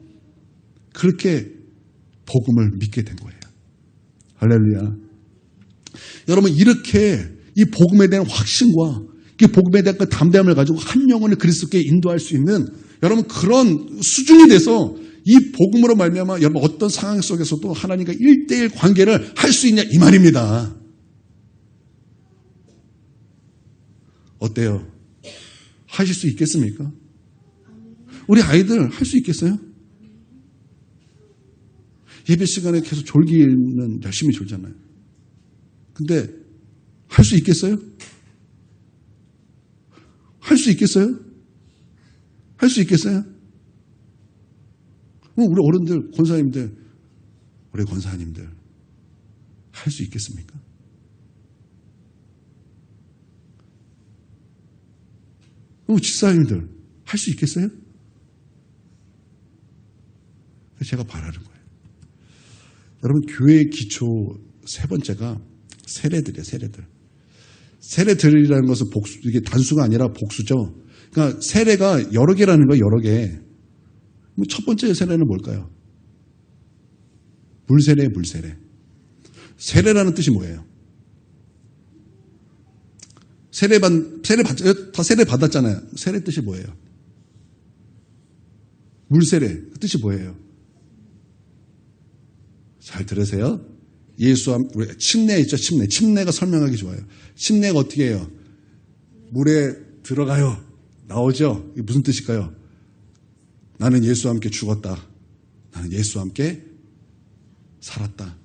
그렇게 복음을 믿게 된 거예요. 할렐루야. 여러분 이렇게 이 복음에 대한 확신과 이 복음에 대한 그 담대함을 가지고 한 영혼을 그리스도께 인도할 수 있는 여러분 그런 수준이 돼서 이 복음으로 말미암아 여러분 어떤 상황 속에서도 하나님과 1:1 관계를 할 수 있냐 이 말입니다. 어때요? 하실 수 있겠습니까? 우리 아이들 할 수 있겠어요? 예배 시간에 계속 졸기는 열심히 졸잖아요. 근데 할 수 있겠어요? 할 수 있겠어요? 할 수 있겠어요? 우리 어른들, 권사님들, 우리 권사님들 할 수 있겠습니까? 우리 집사님들 할 수 있겠어요? 제가 바라는 거예요. 여러분 교회의 기초 세 번째가 세례들이에요. 세례들. 세례들이라는 것은 복수, 이게 단수가 아니라 복수죠. 그러니까 세례가 여러 개라는 거예요. 여러 개. 첫 번째 세례는 뭘까요? 물세례, 물세례. 세례라는 뜻이 뭐예요? 다 세례 받았잖아요. 세례 뜻이 뭐예요? 물세례. 그 뜻이 뭐예요? 잘 들으세요. 예수와 우리 침례 있죠. 침례. 침례가 설명하기 좋아요. 침례가 어떻게 해요? 물에 들어가요. 나오죠. 이게 무슨 뜻일까요? 나는 예수와 함께 죽었다. 나는 예수와 함께 살았다.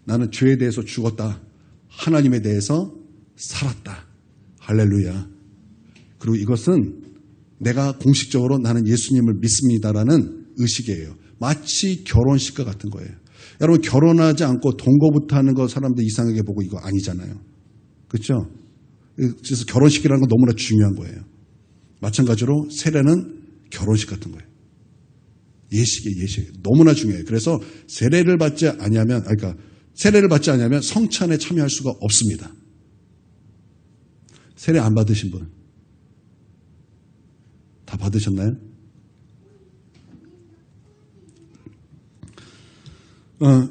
나는 죄에 대해서 죽었다. 하나님에 대해서 살았다. 할렐루야. 그리고 이것은 내가 공식적으로 나는 예수님을 믿습니다라는 의식이에요. 마치 결혼식과 같은 거예요. 여러분 결혼하지 않고 동거부터 하는 거 사람들 이상하게 보고 이거 아니잖아요. 그렇죠? 그래서 결혼식이라는 건 너무나 중요한 거예요. 마찬가지로 세례는 결혼식 같은 거예요. 예식이에요. 너무나 중요해요. 그래서 세례를 받지 아니하면, 세례를 받지 아니하면 성찬에 참여할 수가 없습니다. 세례 안 받으신 분? 다 받으셨나요?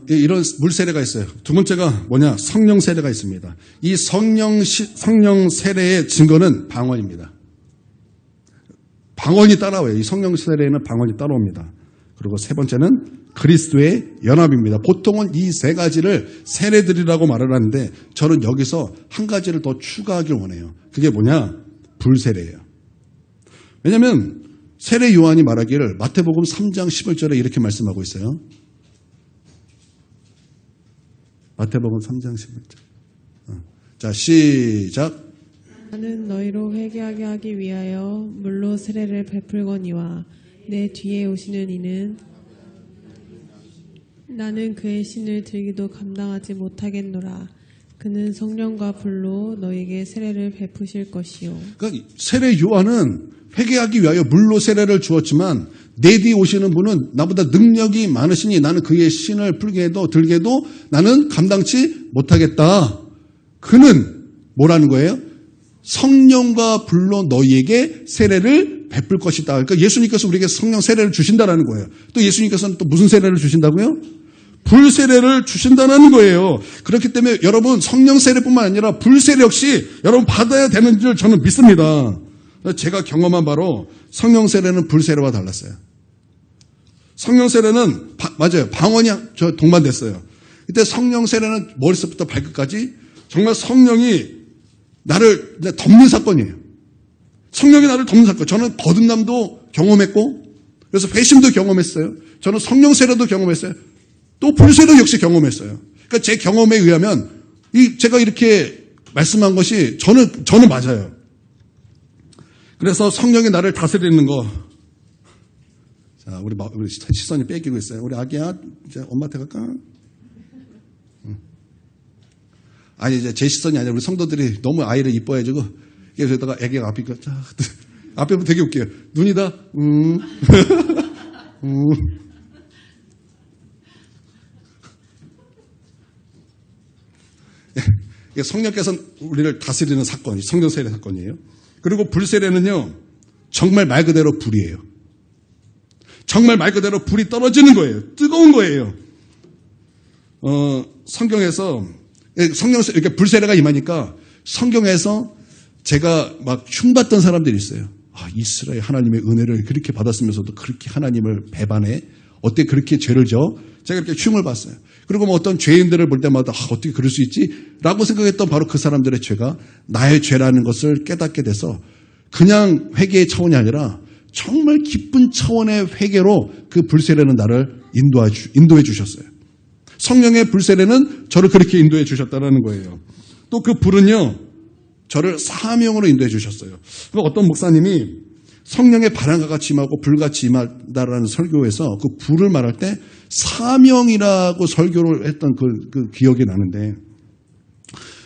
이런 물세례가 있어요. 두 번째가 뭐냐? 성령 세례가 있습니다. 이 성령 세례의 증거는 방언입니다. 방언이 따라와요. 이 성령 세례에는 방언이 따라옵니다. 그리고 세 번째는 그리스도의 연합입니다. 보통은 이 세 가지를 세례들이라고 말을 하는데 저는 여기서 한 가지를 더 추가하길 원해요. 그게 뭐냐? 불세례예요. 왜냐하면 세례 요한이 말하기를 마태복음 3장 11절에 이렇게 말씀하고 있어요. 마태복음 3장 11절. 자, 시작. 나는 너희로 회개하게 하기 위하여 물로 세례를 베풀거니와 내 뒤에 오시는 이는 나는 그의 신을 들기도 감당하지 못하겠노라. 그는 성령과 불로 너에게 세례를 베푸실 것이요. 그러니까 세례 요한은 회개하기 위하여 물로 세례를 주었지만 내 뒤에 오시는 분은 나보다 능력이 많으시니 나는 그의 신을 풀게도 들게도 나는 감당치 못하겠다. 그는 뭐라는 거예요? 성령과 불로 너희에게 세례를 베풀 것이다. 그러니까 예수님께서 우리에게 성령 세례를 주신다는 거예요. 또 예수님께서는 또 무슨 세례를 주신다고요? 불세례를 주신다는 거예요. 그렇기 때문에 여러분 성령 세례뿐만 아니라 불세례 역시 여러분 받아야 되는 줄 저는 믿습니다. 제가 경험한 바로 성령 세례는 불세례와 달랐어요. 성령 세례는 맞아요. 방언이 저 동반됐어요. 그때 성령 세례는 머릿속부터 발끝까지 정말 성령이 나를 덮는 사건이에요. 성령이 나를 덮는 사건. 저는 거듭남도 경험했고 그래서 회심도 경험했어요. 저는 성령 세례도 경험했어요. 또 불세례도 역시 경험했어요. 그러니까 제 경험에 의하면 제가 이렇게 말씀한 것이 저는 맞아요. 그래서 성령이 나를 다스리는 거. 자, 우리 시선이 뺏기고 있어요. 우리 아기야, 이제 엄마한테 갈까? 아니, 이제 제 시선이 아니라 우리 성도들이 너무 아이를 이뻐해주고, 그러다가 아기가 앞이니까, 앞에 보면 되게 웃겨요. 눈이다, 성령께서 우리를 다스리는 사건이 성령 세례 사건이에요. 그리고 불세례는요, 정말 말 그대로 불이에요. 정말 말 그대로 불이 떨어지는 거예요. 뜨거운 거예요. 성경에서 이렇게 불세례가 임하니까 성경에서 제가 막 흉봤던 사람들이 있어요. 이스라엘 하나님의 은혜를 그렇게 받았으면서도 그렇게 하나님을 배반해? 어떻게 그렇게 죄를 져? 제가 이렇게 흉을 봤어요. 그리고 뭐 어떤 죄인들을 볼 때마다 어떻게 그럴 수 있지? 라고 생각했던 바로 그 사람들의 죄가 나의 죄라는 것을 깨닫게 돼서 그냥 회개의 차원이 아니라 정말 깊은 차원의 회개로 그 불세례는 나를 인도해 주셨어요. 성령의 불세례는 저를 그렇게 인도해 주셨다는 거예요. 또 그 불은요, 저를 사명으로 인도해 주셨어요. 어떤 목사님이 성령의 바람과 같이 임하고 불같이 임하다라는 설교에서 그 불을 말할 때 사명이라고 설교를 했던 그 기억이 나는데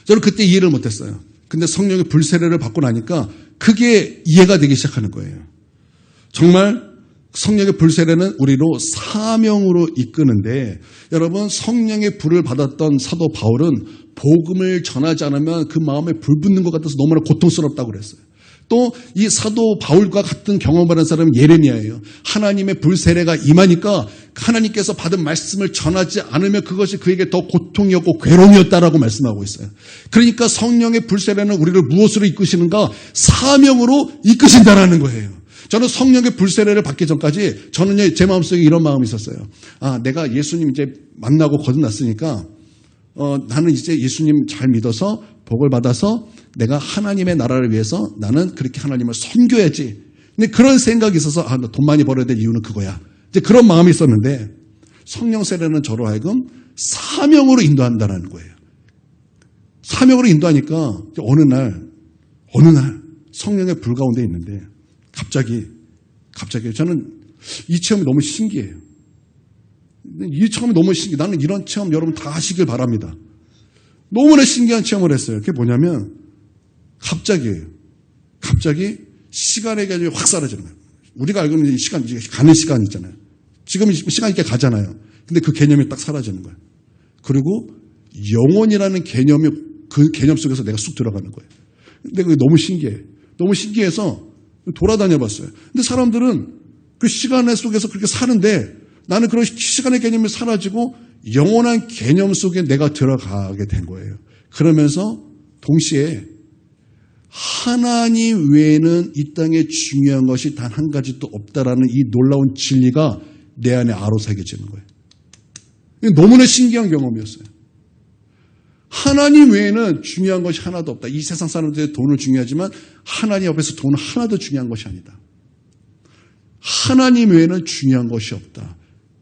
저는 그때 이해를 못했어요. 근데 성령의 불세례를 받고 나니까 그게 이해가 되기 시작하는 거예요. 정말 성령의 불세례는 우리로 사명으로 이끄는데 여러분 성령의 불을 받았던 사도 바울은 복음을 전하지 않으면 그 마음에 불 붙는 것 같아서 너무나 고통스럽다고 그랬어요. 또 이 사도 바울과 같은 경험을 한 사람은 예레미야예요. 하나님의 불세례가 임하니까 하나님께서 받은 말씀을 전하지 않으면 그것이 그에게 더 고통이었고 괴로움이었다라고 말씀하고 있어요. 그러니까 성령의 불세례는 우리를 무엇으로 이끄시는가? 사명으로 이끄신다라는 거예요. 저는 성령의 불세례를 받기 전까지 저는 제 마음속에 이런 마음이 있었어요. 내가 예수님 이제 만나고 거듭났으니까 나는 이제 예수님 잘 믿어서 복을 받아서 내가 하나님의 나라를 위해서 나는 그렇게 하나님을 섬겨야지. 근데 그런 생각이 있어서 나 돈 많이 벌어야 될 이유는 그거야. 이제 그런 마음이 있었는데 성령 세례는 저로 하여금 사명으로 인도한다는 거예요. 사명으로 인도하니까 어느 날 성령의 불 가운데 있는데 갑자기 저는 이 체험이 너무 신기해요. 이 체험이 너무 신기해요. 나는 이런 체험 여러분 다 하시길 바랍니다. 너무나 신기한 체험을 했어요. 그게 뭐냐면 갑자기 시간의 개념이 확 사라지는 거예요. 우리가 알고 있는 시간, 가는 시간 있잖아요. 지금 시간 있게 가잖아요. 근데 그 개념이 딱 사라지는 거예요. 그리고 영혼이라는 개념이 그 개념 속에서 내가 쑥 들어가는 거예요. 근데 그게 너무 신기해. 너무 신기해서 돌아다녀 봤어요. 근데 사람들은 그 시간 속에서 그렇게 사는데 나는 그런 시간의 개념이 사라지고 영원한 개념 속에 내가 들어가게 된 거예요. 그러면서 동시에 하나님 외에는 이 땅에 중요한 것이 단 한 가지도 없다라는 이 놀라운 진리가 내 안에 아로새겨지는 거예요. 너무나 신기한 경험이었어요. 하나님 외에는 중요한 것이 하나도 없다. 이 세상 사람들의 돈은 중요하지만 하나님 앞에서 돈은 하나도 중요한 것이 아니다. 하나님 외에는 중요한 것이 없다.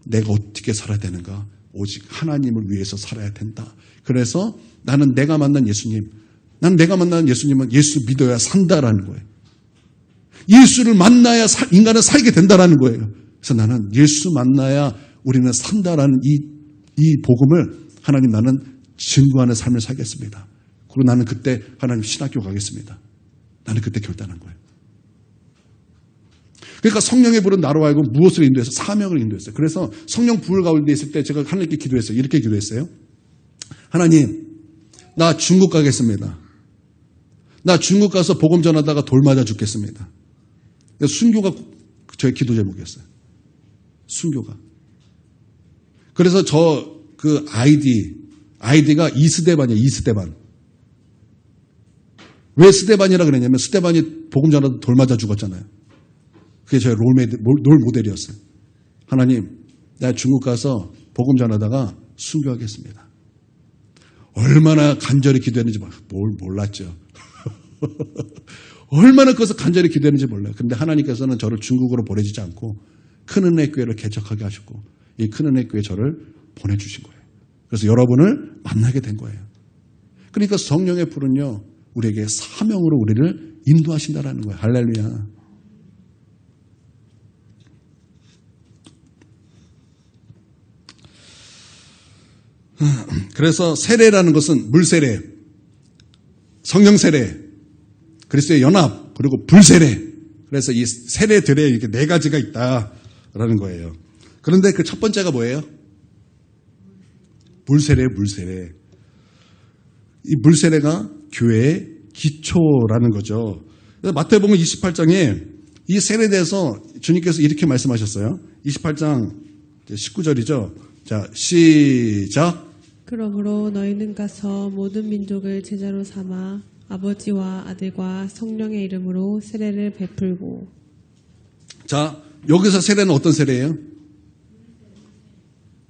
내가 어떻게 살아야 되는가? 오직 하나님을 위해서 살아야 된다. 그래서 나는 내가 만난 예수님은 예수 믿어야 산다라는 거예요. 예수를 만나야 인간은 살게 된다라는 거예요. 그래서 나는 예수 만나야 우리는 산다라는 이 복음을 하나님 나는 증거하는 삶을 살겠습니다. 그리고 나는 그때 하나님 신학교 가겠습니다. 나는 그때 결단한 거예요. 그러니까 성령의 불은 나로 하여금 무엇을 인도해서 사명을 인도했어요. 그래서 성령 불 가운데 있을 때 제가 하나님께 기도했어요. 이렇게 기도했어요. 하나님, 나 중국 가겠습니다. 나 중국 가서 복음 전하다가 돌 맞아 죽겠습니다. 순교가 저의 기도 제목이었어요. 순교가. 그래서 그 아이디가 이스데반이에요. 이스데반. 왜 스데반이라 그랬냐면 스데반이 복음 전하다 돌 맞아 죽었잖아요. 그게 저의 롤 모델이었어요. 하나님, 나 중국 가서 복음 전하다가 순교하겠습니다. 얼마나 간절히 기도했는지 몰랐죠. 얼마나 그것을 간절히 기도했는지 몰라요. 그런데 하나님께서는 저를 중국으로 보내주지 않고 큰 은혜 교회를 개척하게 하셨고 이 큰 은혜 교회에 저를 보내주신 거예요. 그래서 여러분을 만나게 된 거예요. 그러니까 성령의 불은요, 우리에게 사명으로 우리를 인도하신다라는 거예요. 할렐루야. 그래서 세례라는 것은 물세례, 성령세례, 그리스도의 연합, 그리고 불세례. 그래서 이 세례들에 이렇게 네 가지가 있다라는 거예요. 그런데 그 첫 번째가 뭐예요? 물세례, 물세례. 이 물세례가 교회의 기초라는 거죠. 마태복음 28장에 이 세례에 대해서 주님께서 이렇게 말씀하셨어요. 28장 19절이죠. 자, 시작. 그러므로 너희는 가서 모든 민족을 제자로 삼아 아버지와 아들과 성령의 이름으로 세례를 베풀고. 자, 여기서 세례는 어떤 세례예요?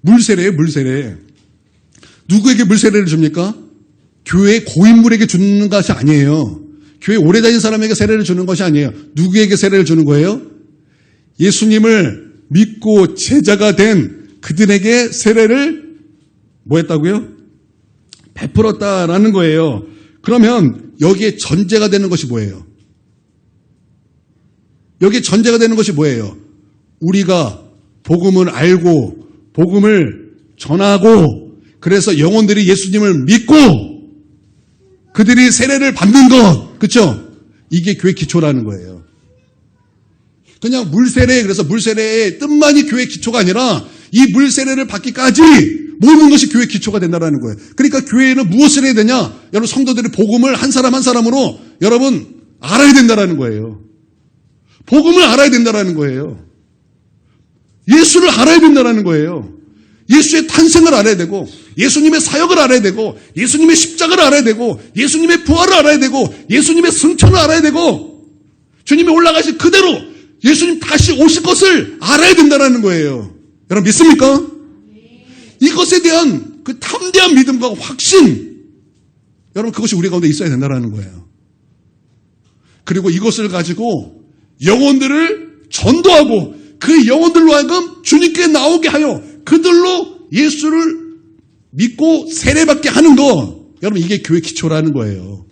물세례예요, 물세례. 누구에게 물세례를 줍니까? 교회 고인물에게 주는 것이 아니에요. 교회 오래 다닌 사람에게 세례를 주는 것이 아니에요. 누구에게 세례를 주는 거예요? 예수님을 믿고 제자가 된 그들에게 세례를 뭐 했다고요? 베풀었다라는 거예요. 그러면 여기에 전제가 되는 것이 뭐예요? 여기에 전제가 되는 것이 뭐예요? 우리가 복음을 알고 복음을 전하고 그래서 영혼들이 예수님을 믿고 그들이 세례를 받는 것, 그렇죠? 이게 교회 기초라는 거예요. 그냥 물세례, 그래서 물세례의 뜻만이 교회 기초가 아니라 이 물세례를 받기까지 모든 것이 교회 기초가 된다는 거예요. 그러니까 교회는 무엇을 해야 되냐? 여러분 성도들이 복음을 한 사람 한 사람으로 여러분 알아야 된다는 거예요. 복음을 알아야 된다는 거예요. 예수를 알아야 된다는 거예요. 예수의 탄생을 알아야 되고 예수님의 사역을 알아야 되고 예수님의 십자가를 알아야 되고 예수님의 부활을 알아야 되고 예수님의 승천을 알아야 되고 주님이 올라가신 그대로 예수님 다시 오실 것을 알아야 된다는 거예요. 여러분 믿습니까? 이것에 대한 그 탐대한 믿음과 확신, 여러분 그것이 우리 가운데 있어야 된다는 거예요. 그리고 이것을 가지고 영혼들을 전도하고 그 영혼들로 하여금 주님께 나오게 하여 그들로 예수를 믿고 세례받게 하는 거, 여러분 이게 교회 기초라는 거예요.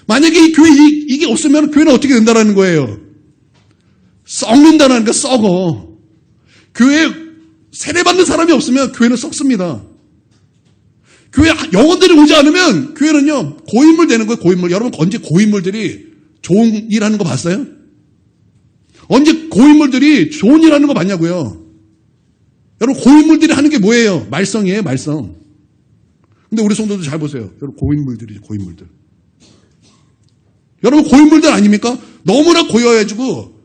만약에 이 교회 이게 없으면 교회는 어떻게 된다는 거예요? 썩는다는 거, 썩어. 교회 세례받는 사람이 없으면 교회는 썩습니다. 교회 영혼들이 오지 않으면 교회는요 고인물 되는 거예요. 고인물. 여러분 언제 고인물들이 좋은 일 하는 거 봤어요? 언제 고인물들이 좋은 일 하는 거 봤냐고요? 여러분, 고인물들이 하는 게 뭐예요? 말썽이에요, 말썽. 근데 우리 성도들 잘 보세요. 여러분, 고인물들이죠, 고인물들. 여러분, 고인물들 아닙니까? 너무나 고여해지고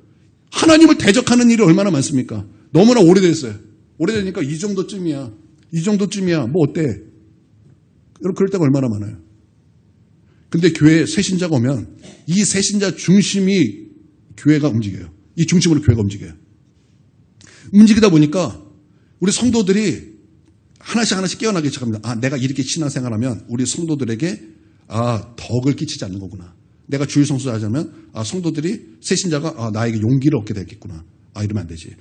하나님을 대적하는 일이 얼마나 많습니까? 너무나 오래됐어요. 오래되니까 이 정도쯤이야. 이 정도쯤이야. 뭐 어때? 여러분, 그럴 때가 얼마나 많아요. 근데 교회에 새신자가 오면 이 새신자 중심이 교회가 움직여요. 이 중심으로 교회가 움직여요. 움직이다 보니까 우리 성도들이 하나씩 깨어나기 시작합니다. 아, 내가 이렇게 신앙생활하면 우리 성도들에게 덕을 끼치지 않는 거구나. 내가 주일 성수를 하자면 성도들이 새신자가 나에게 용기를 얻게 되겠구나. 이러면 안 되지.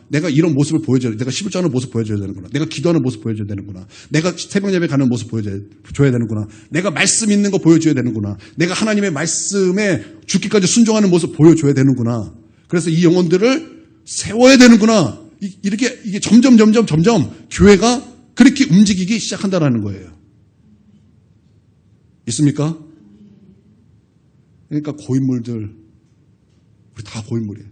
내가 이런 모습을 보여줘야 돼. 내가 11조 하는 모습 보여줘야 되는구나. 내가 기도하는 모습 보여줘야 되는구나. 내가 새벽 예배 가는 모습 보여줘야 되는구나. 내가 말씀 있는 거 보여줘야 되는구나. 내가 하나님의 말씀에 죽기까지 순종하는 모습 보여줘야 되는구나. 그래서 이 영혼들을 세워야 되는구나. 이렇게 이게 점점 교회가 그렇게 움직이기 시작한다라는 거예요. 있습니까? 그러니까 고인물들, 우리 다 고인물이에요.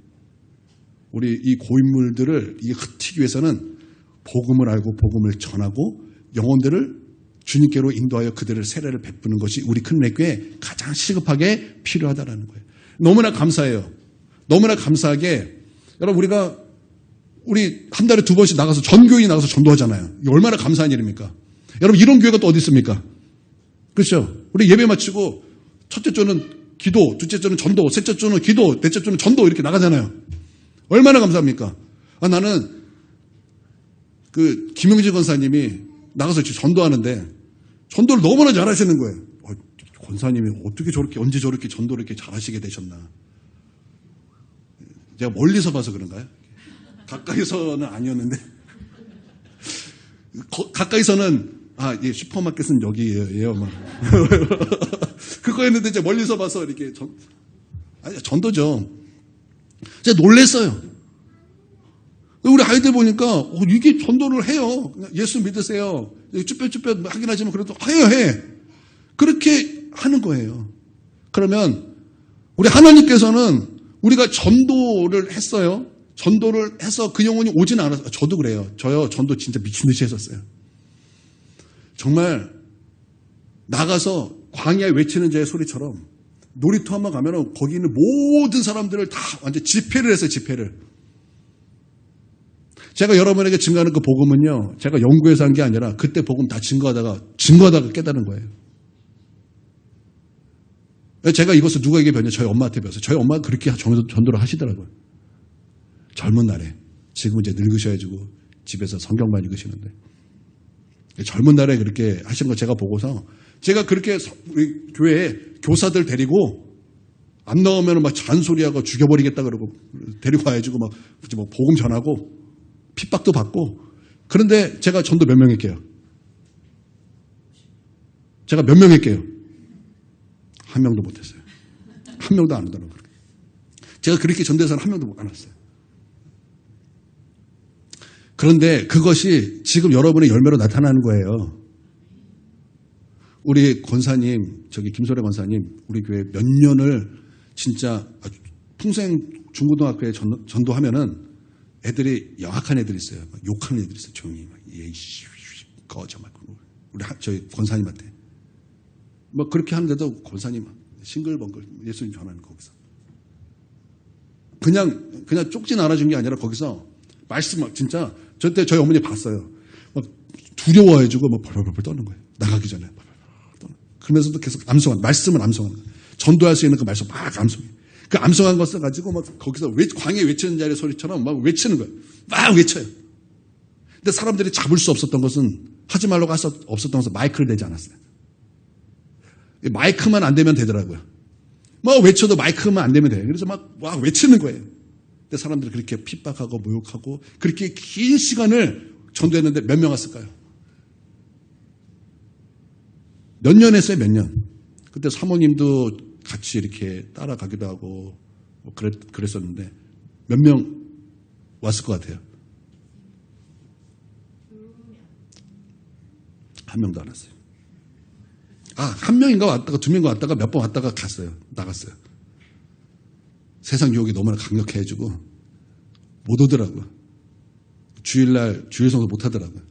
우리 이 고인물들을 흩튀기 위해서는 복음을 알고 복음을 전하고 영혼들을 주님께로 인도하여 그들을 세례를 베푸는 것이 우리 큰내교에 가장 시급하게 필요하다라는 거예요. 너무나 감사해요. 너무나 감사하게 여러분 우리 한 달에 2번씩 나가서 전교인이 나가서 전도하잖아요. 이게 얼마나 감사한 일입니까? 여러분 이런 교회가 또 어디 있습니까? 그렇죠? 우리 예배 마치고 첫째 주는 기도, 둘째 주는 전도, 셋째 주는 기도, 넷째 주는 전도 이렇게 나가잖아요. 얼마나 감사합니까? 나는 김용진 권사님이 나가서 전도하는데 전도를 너무나 잘하시는 거예요. 권사님이 어떻게 언제 저렇게 전도를 이렇게 잘하시게 되셨나? 제가 멀리서 봐서 그런가요? 가까이서는 아니었는데 가까이서는 슈퍼마켓은 여기예요. 막. 그거였는데 제가 멀리서 봐서 이렇게 전도죠. 제가 놀랬어요. 우리 아이들 보니까 이게 전도를 해요. 예수 믿으세요. 쭈뼛쭈뼛 하긴 하지만 그래도 해. 그렇게 하는 거예요. 그러면 우리 하나님께서는 우리가 전도를 했어요. 전도를 해서 그 영혼이 오지는 않았어요. 저도 그래요. 저요 전도 진짜 미친 듯이 했었어요. 정말 나가서 광야에 외치는 자의 소리처럼 놀이터 한번 가면은 거기 있는 모든 사람들을 다 완전 집회를 했어요. 집회를. 제가 여러분에게 증거하는 그 복음은요. 제가 연구해서 한 게 아니라 그때 복음 다 증거하다가 깨달은 거예요. 제가 이것을 누구에게 배웠냐? 저희 엄마한테 배웠어요. 저희 엄마가 그렇게 전도를 하시더라고요. 젊은 날에. 지금은 이제 늙으셔가지고 집에서 성경만 읽으시는데. 젊은 날에 그렇게 하신 거 제가 보고서 제가 그렇게 우리 교회에 교사들 데리고 안 나오면 막 잔소리하고 죽여버리겠다 그러고 데리고 와가지고 막 복음 전하고 핍박도 받고 그런데 제가 전도 몇 명 할게요? 제가 몇 명 할게요? 한 명도 못했어요. 한 명도 안 하더라고요. 제가 그렇게 전도해서는 한 명도 안 왔어요. 그런데 그것이 지금 여러분의 열매로 나타나는 거예요. 우리 권사님, 김소래 권사님, 우리 교회 몇 년을 진짜 풍생 중고등학교에 전도하면은 애들이 영악한 애들이 있어요. 욕하는 애들이 있어요. 조용히. 예이씨, 꺼져. 우리 저희 권사님한테. 그렇게 하는데도 권사님 싱글벙글 예수님 전하는 거기서. 그냥 쪽지 알아준 게 아니라 거기서 말씀 진짜 저때 저희 어머니 봤어요. 두려워해주고 벌벌벌 떠는 거예요. 나가기 전에. 그러면서도 계속 말씀을 암송하는 거예요. 전도할 수 있는 그 말씀 막 암송해요. 그 암송한 거 써가지고 거기서 광야에 외치는 자의 소리처럼 막 외치는 거예요. 막 외쳐요. 근데 사람들이 잡을 수 없었던 것은 하지 말라고 할 수 없었던 것은 마이크를 대지 않았어요. 마이크만 안 되면 되더라고요. 외쳐도 마이크만 안 되면 돼요. 그래서 막 외치는 거예요. 근데 사람들이 그렇게 핍박하고 모욕하고 그렇게 긴 시간을 전도했는데 몇 명 왔을까요? 몇 년 했어요, 몇 년. 그때 사모님도 같이 이렇게 따라가기도 하고 그랬었는데 몇 명 왔을 것 같아요? 한 명도 안 왔어요. 한 명인가 왔다가 두 명인가 왔다가 몇 번 왔다가 나갔어요. 세상 유혹이 너무나 강력해가지고 못 오더라고요. 주일날 주일 성수 못 하더라고요.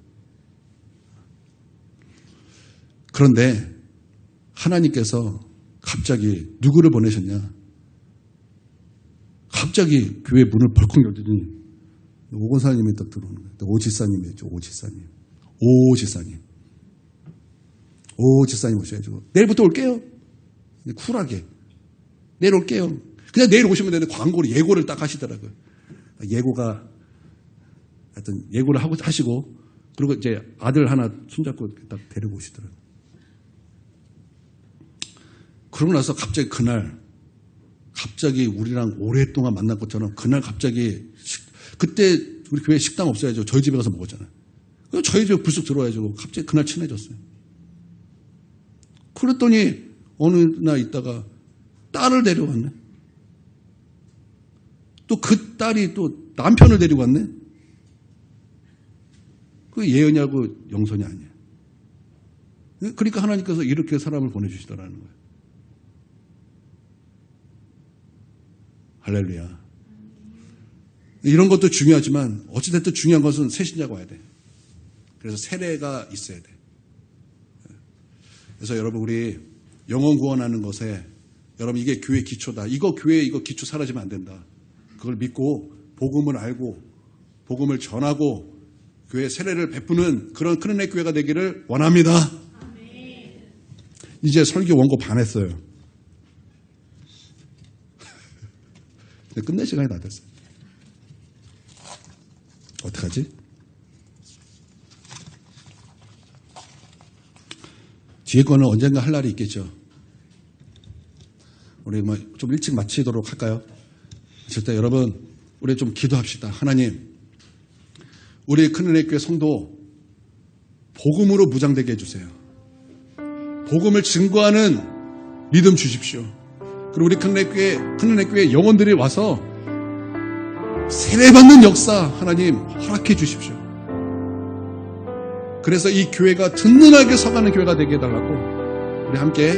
그런데 하나님께서 갑자기 누구를 보내셨냐? 갑자기 교회 문을 벌컥 열더니 오건사님이 딱 들어오는 거예요. 오지사님이었죠. 오지사님 오셔가지고 내일부터 올게요. 쿨하게 내일 올게요. 그냥 내일 오시면 되는데 광고를 예고를 딱 하시더라고요. 예고가 하여튼 예고를 하시고 그리고 이제 아들 하나 손잡고 딱 데리고 오시더라고요. 그러고 나서 갑자기 그날 갑자기 우리랑 오랫동안 만난 것처럼 그날 갑자기 그때 우리 교회 식당 없어야죠. 저희 집에 가서 먹었잖아요. 저희 집에 불쑥 들어와야죠. 갑자기 그날 친해졌어요. 그랬더니 어느 날 있다가 딸을 데려왔네. 또 그 딸이 또 남편을 데리고 왔네. 그 예언이하고 영선이 아니에요. 그러니까 하나님께서 이렇게 사람을 보내주시더라는 거예요. 할렐루야. 이런 것도 중요하지만 어찌됐든 중요한 것은 새신자가 와야 돼. 그래서 세례가 있어야 돼. 그래서 여러분 우리 영혼 구원하는 것에 여러분 이게 교회 기초다. 교회 이거 기초 사라지면 안 된다. 그걸 믿고 복음을 알고 복음을 전하고 교회 세례를 베푸는 그런 크리넥 교회가 되기를 원합니다. 이제 설교 원고 반 했어요. 끝낼 시간이 다 됐어요. 어떡하지? 뒤에 거는 언젠가 할 날이 있겠죠. 우리 좀 일찍 마치도록 할까요? 절대 여러분, 우리 좀 기도합시다. 하나님, 우리 크리넥 교회 성도 복음으로 무장되게 해주세요. 복음을 증거하는 믿음 주십시오. 그리고 우리 크리넥 교회 영혼들이 와서 세례받는 역사 하나님 허락해 주십시오. 그래서 이 교회가 든든하게 서가는 교회가 되게 해달라고 우리 함께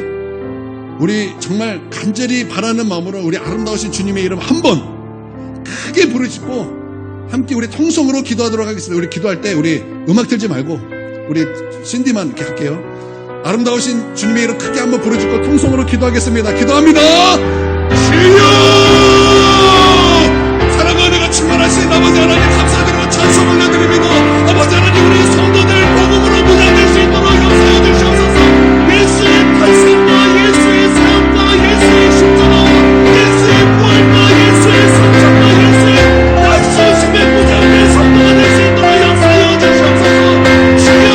우리 정말 간절히 바라는 마음으로 우리 아름다우신 주님의 이름 한번 크게 부르짖고 함께 우리 통성으로 기도하도록 하겠습니다. 우리 기도할 때 우리 음악 틀지 말고 우리 신디만 이렇게 할게요. 아름다우신 주님의 이름 크게 한번 부르짖고 통성으로 기도하겠습니다. 기도합니다. 주여! 사랑과 은혜가 충만하신 아버지 하나님 감사드리고 찬송 올려드립니다. 아버지 하나님 우리 성도들 복음으로 무장될 수 있도록 역사해 주시옵소서. 예수의 탄생과 예수의 사역과 예수의 십자가와 예수의 부활과 예수의 성장과 예수의 날쏘심의 무장된 성도가 될 수 있도록 역사해 주시옵소서. 주여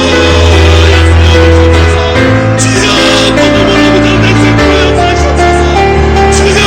역사해 주시옵소서. 주여 복음으로 무장될 수 있도록 역사해 주시옵소서. 주여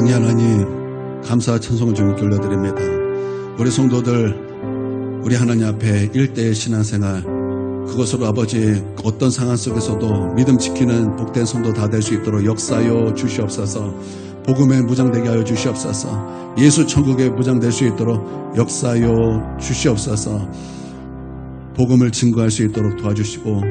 사랑의 하나님, 감사와 찬송을 주님께 올려드립니다. 우리 성도들, 우리 하나님 앞에 일대의 신앙생활, 그것으로 아버지 어떤 상황 속에서도 믿음 지키는 복된 성도 다 될 수 있도록 역사하여 주시옵소서. 복음에 무장되게 하여 주시옵소서. 예수 천국에 무장될 수 있도록 역사하여 주시옵소서. 복음을 증거할 수 있도록 도와주시고,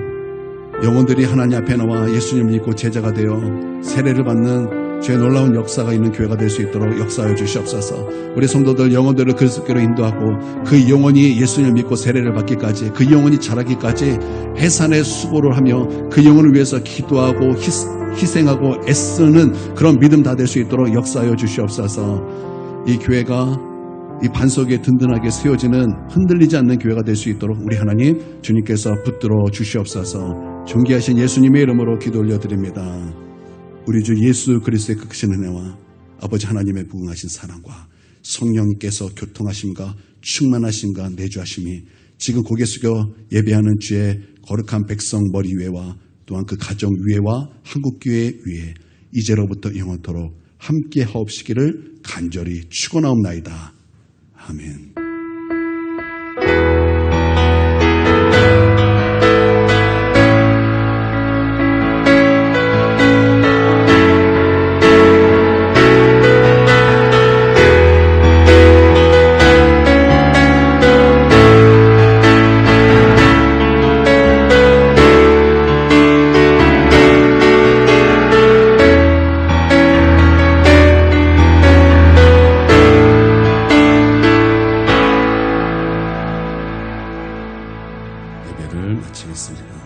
영혼들이 하나님 앞에 나와 예수님 믿고 제자가 되어 세례를 받는 주의 놀라운 역사가 있는 교회가 될 수 있도록 역사하여 주시옵소서. 우리 성도들 영혼들을 그리스도께로 인도하고 그 영혼이 예수님을 믿고 세례를 받기까지, 그 영혼이 자라기까지 해산의 수고를 하며 그 영혼을 위해서 기도하고 희생하고 애쓰는 그런 믿음 다 될 수 있도록 역사하여 주시옵소서. 이 교회가 이 반석에 든든하게 세워지는 흔들리지 않는 교회가 될 수 있도록 우리 하나님 주님께서 붙들어 주시옵소서. 존귀하신 예수님의 이름으로 기도 올려드립니다. 우리 주 예수 그리스도의 그 크신 은혜와 아버지 하나님의 무궁하신 사랑과 성령님께서 교통하심과 충만하심과 내주하심이 지금 고개 숙여 예배하는 주의 거룩한 백성 머리 위에와 또한 그 가정 위에와 한국교회 위에 이제로부터 영원토록 함께 하옵시기를 간절히 축원하옵나이다. 아멘. 예배를 마치겠습니다.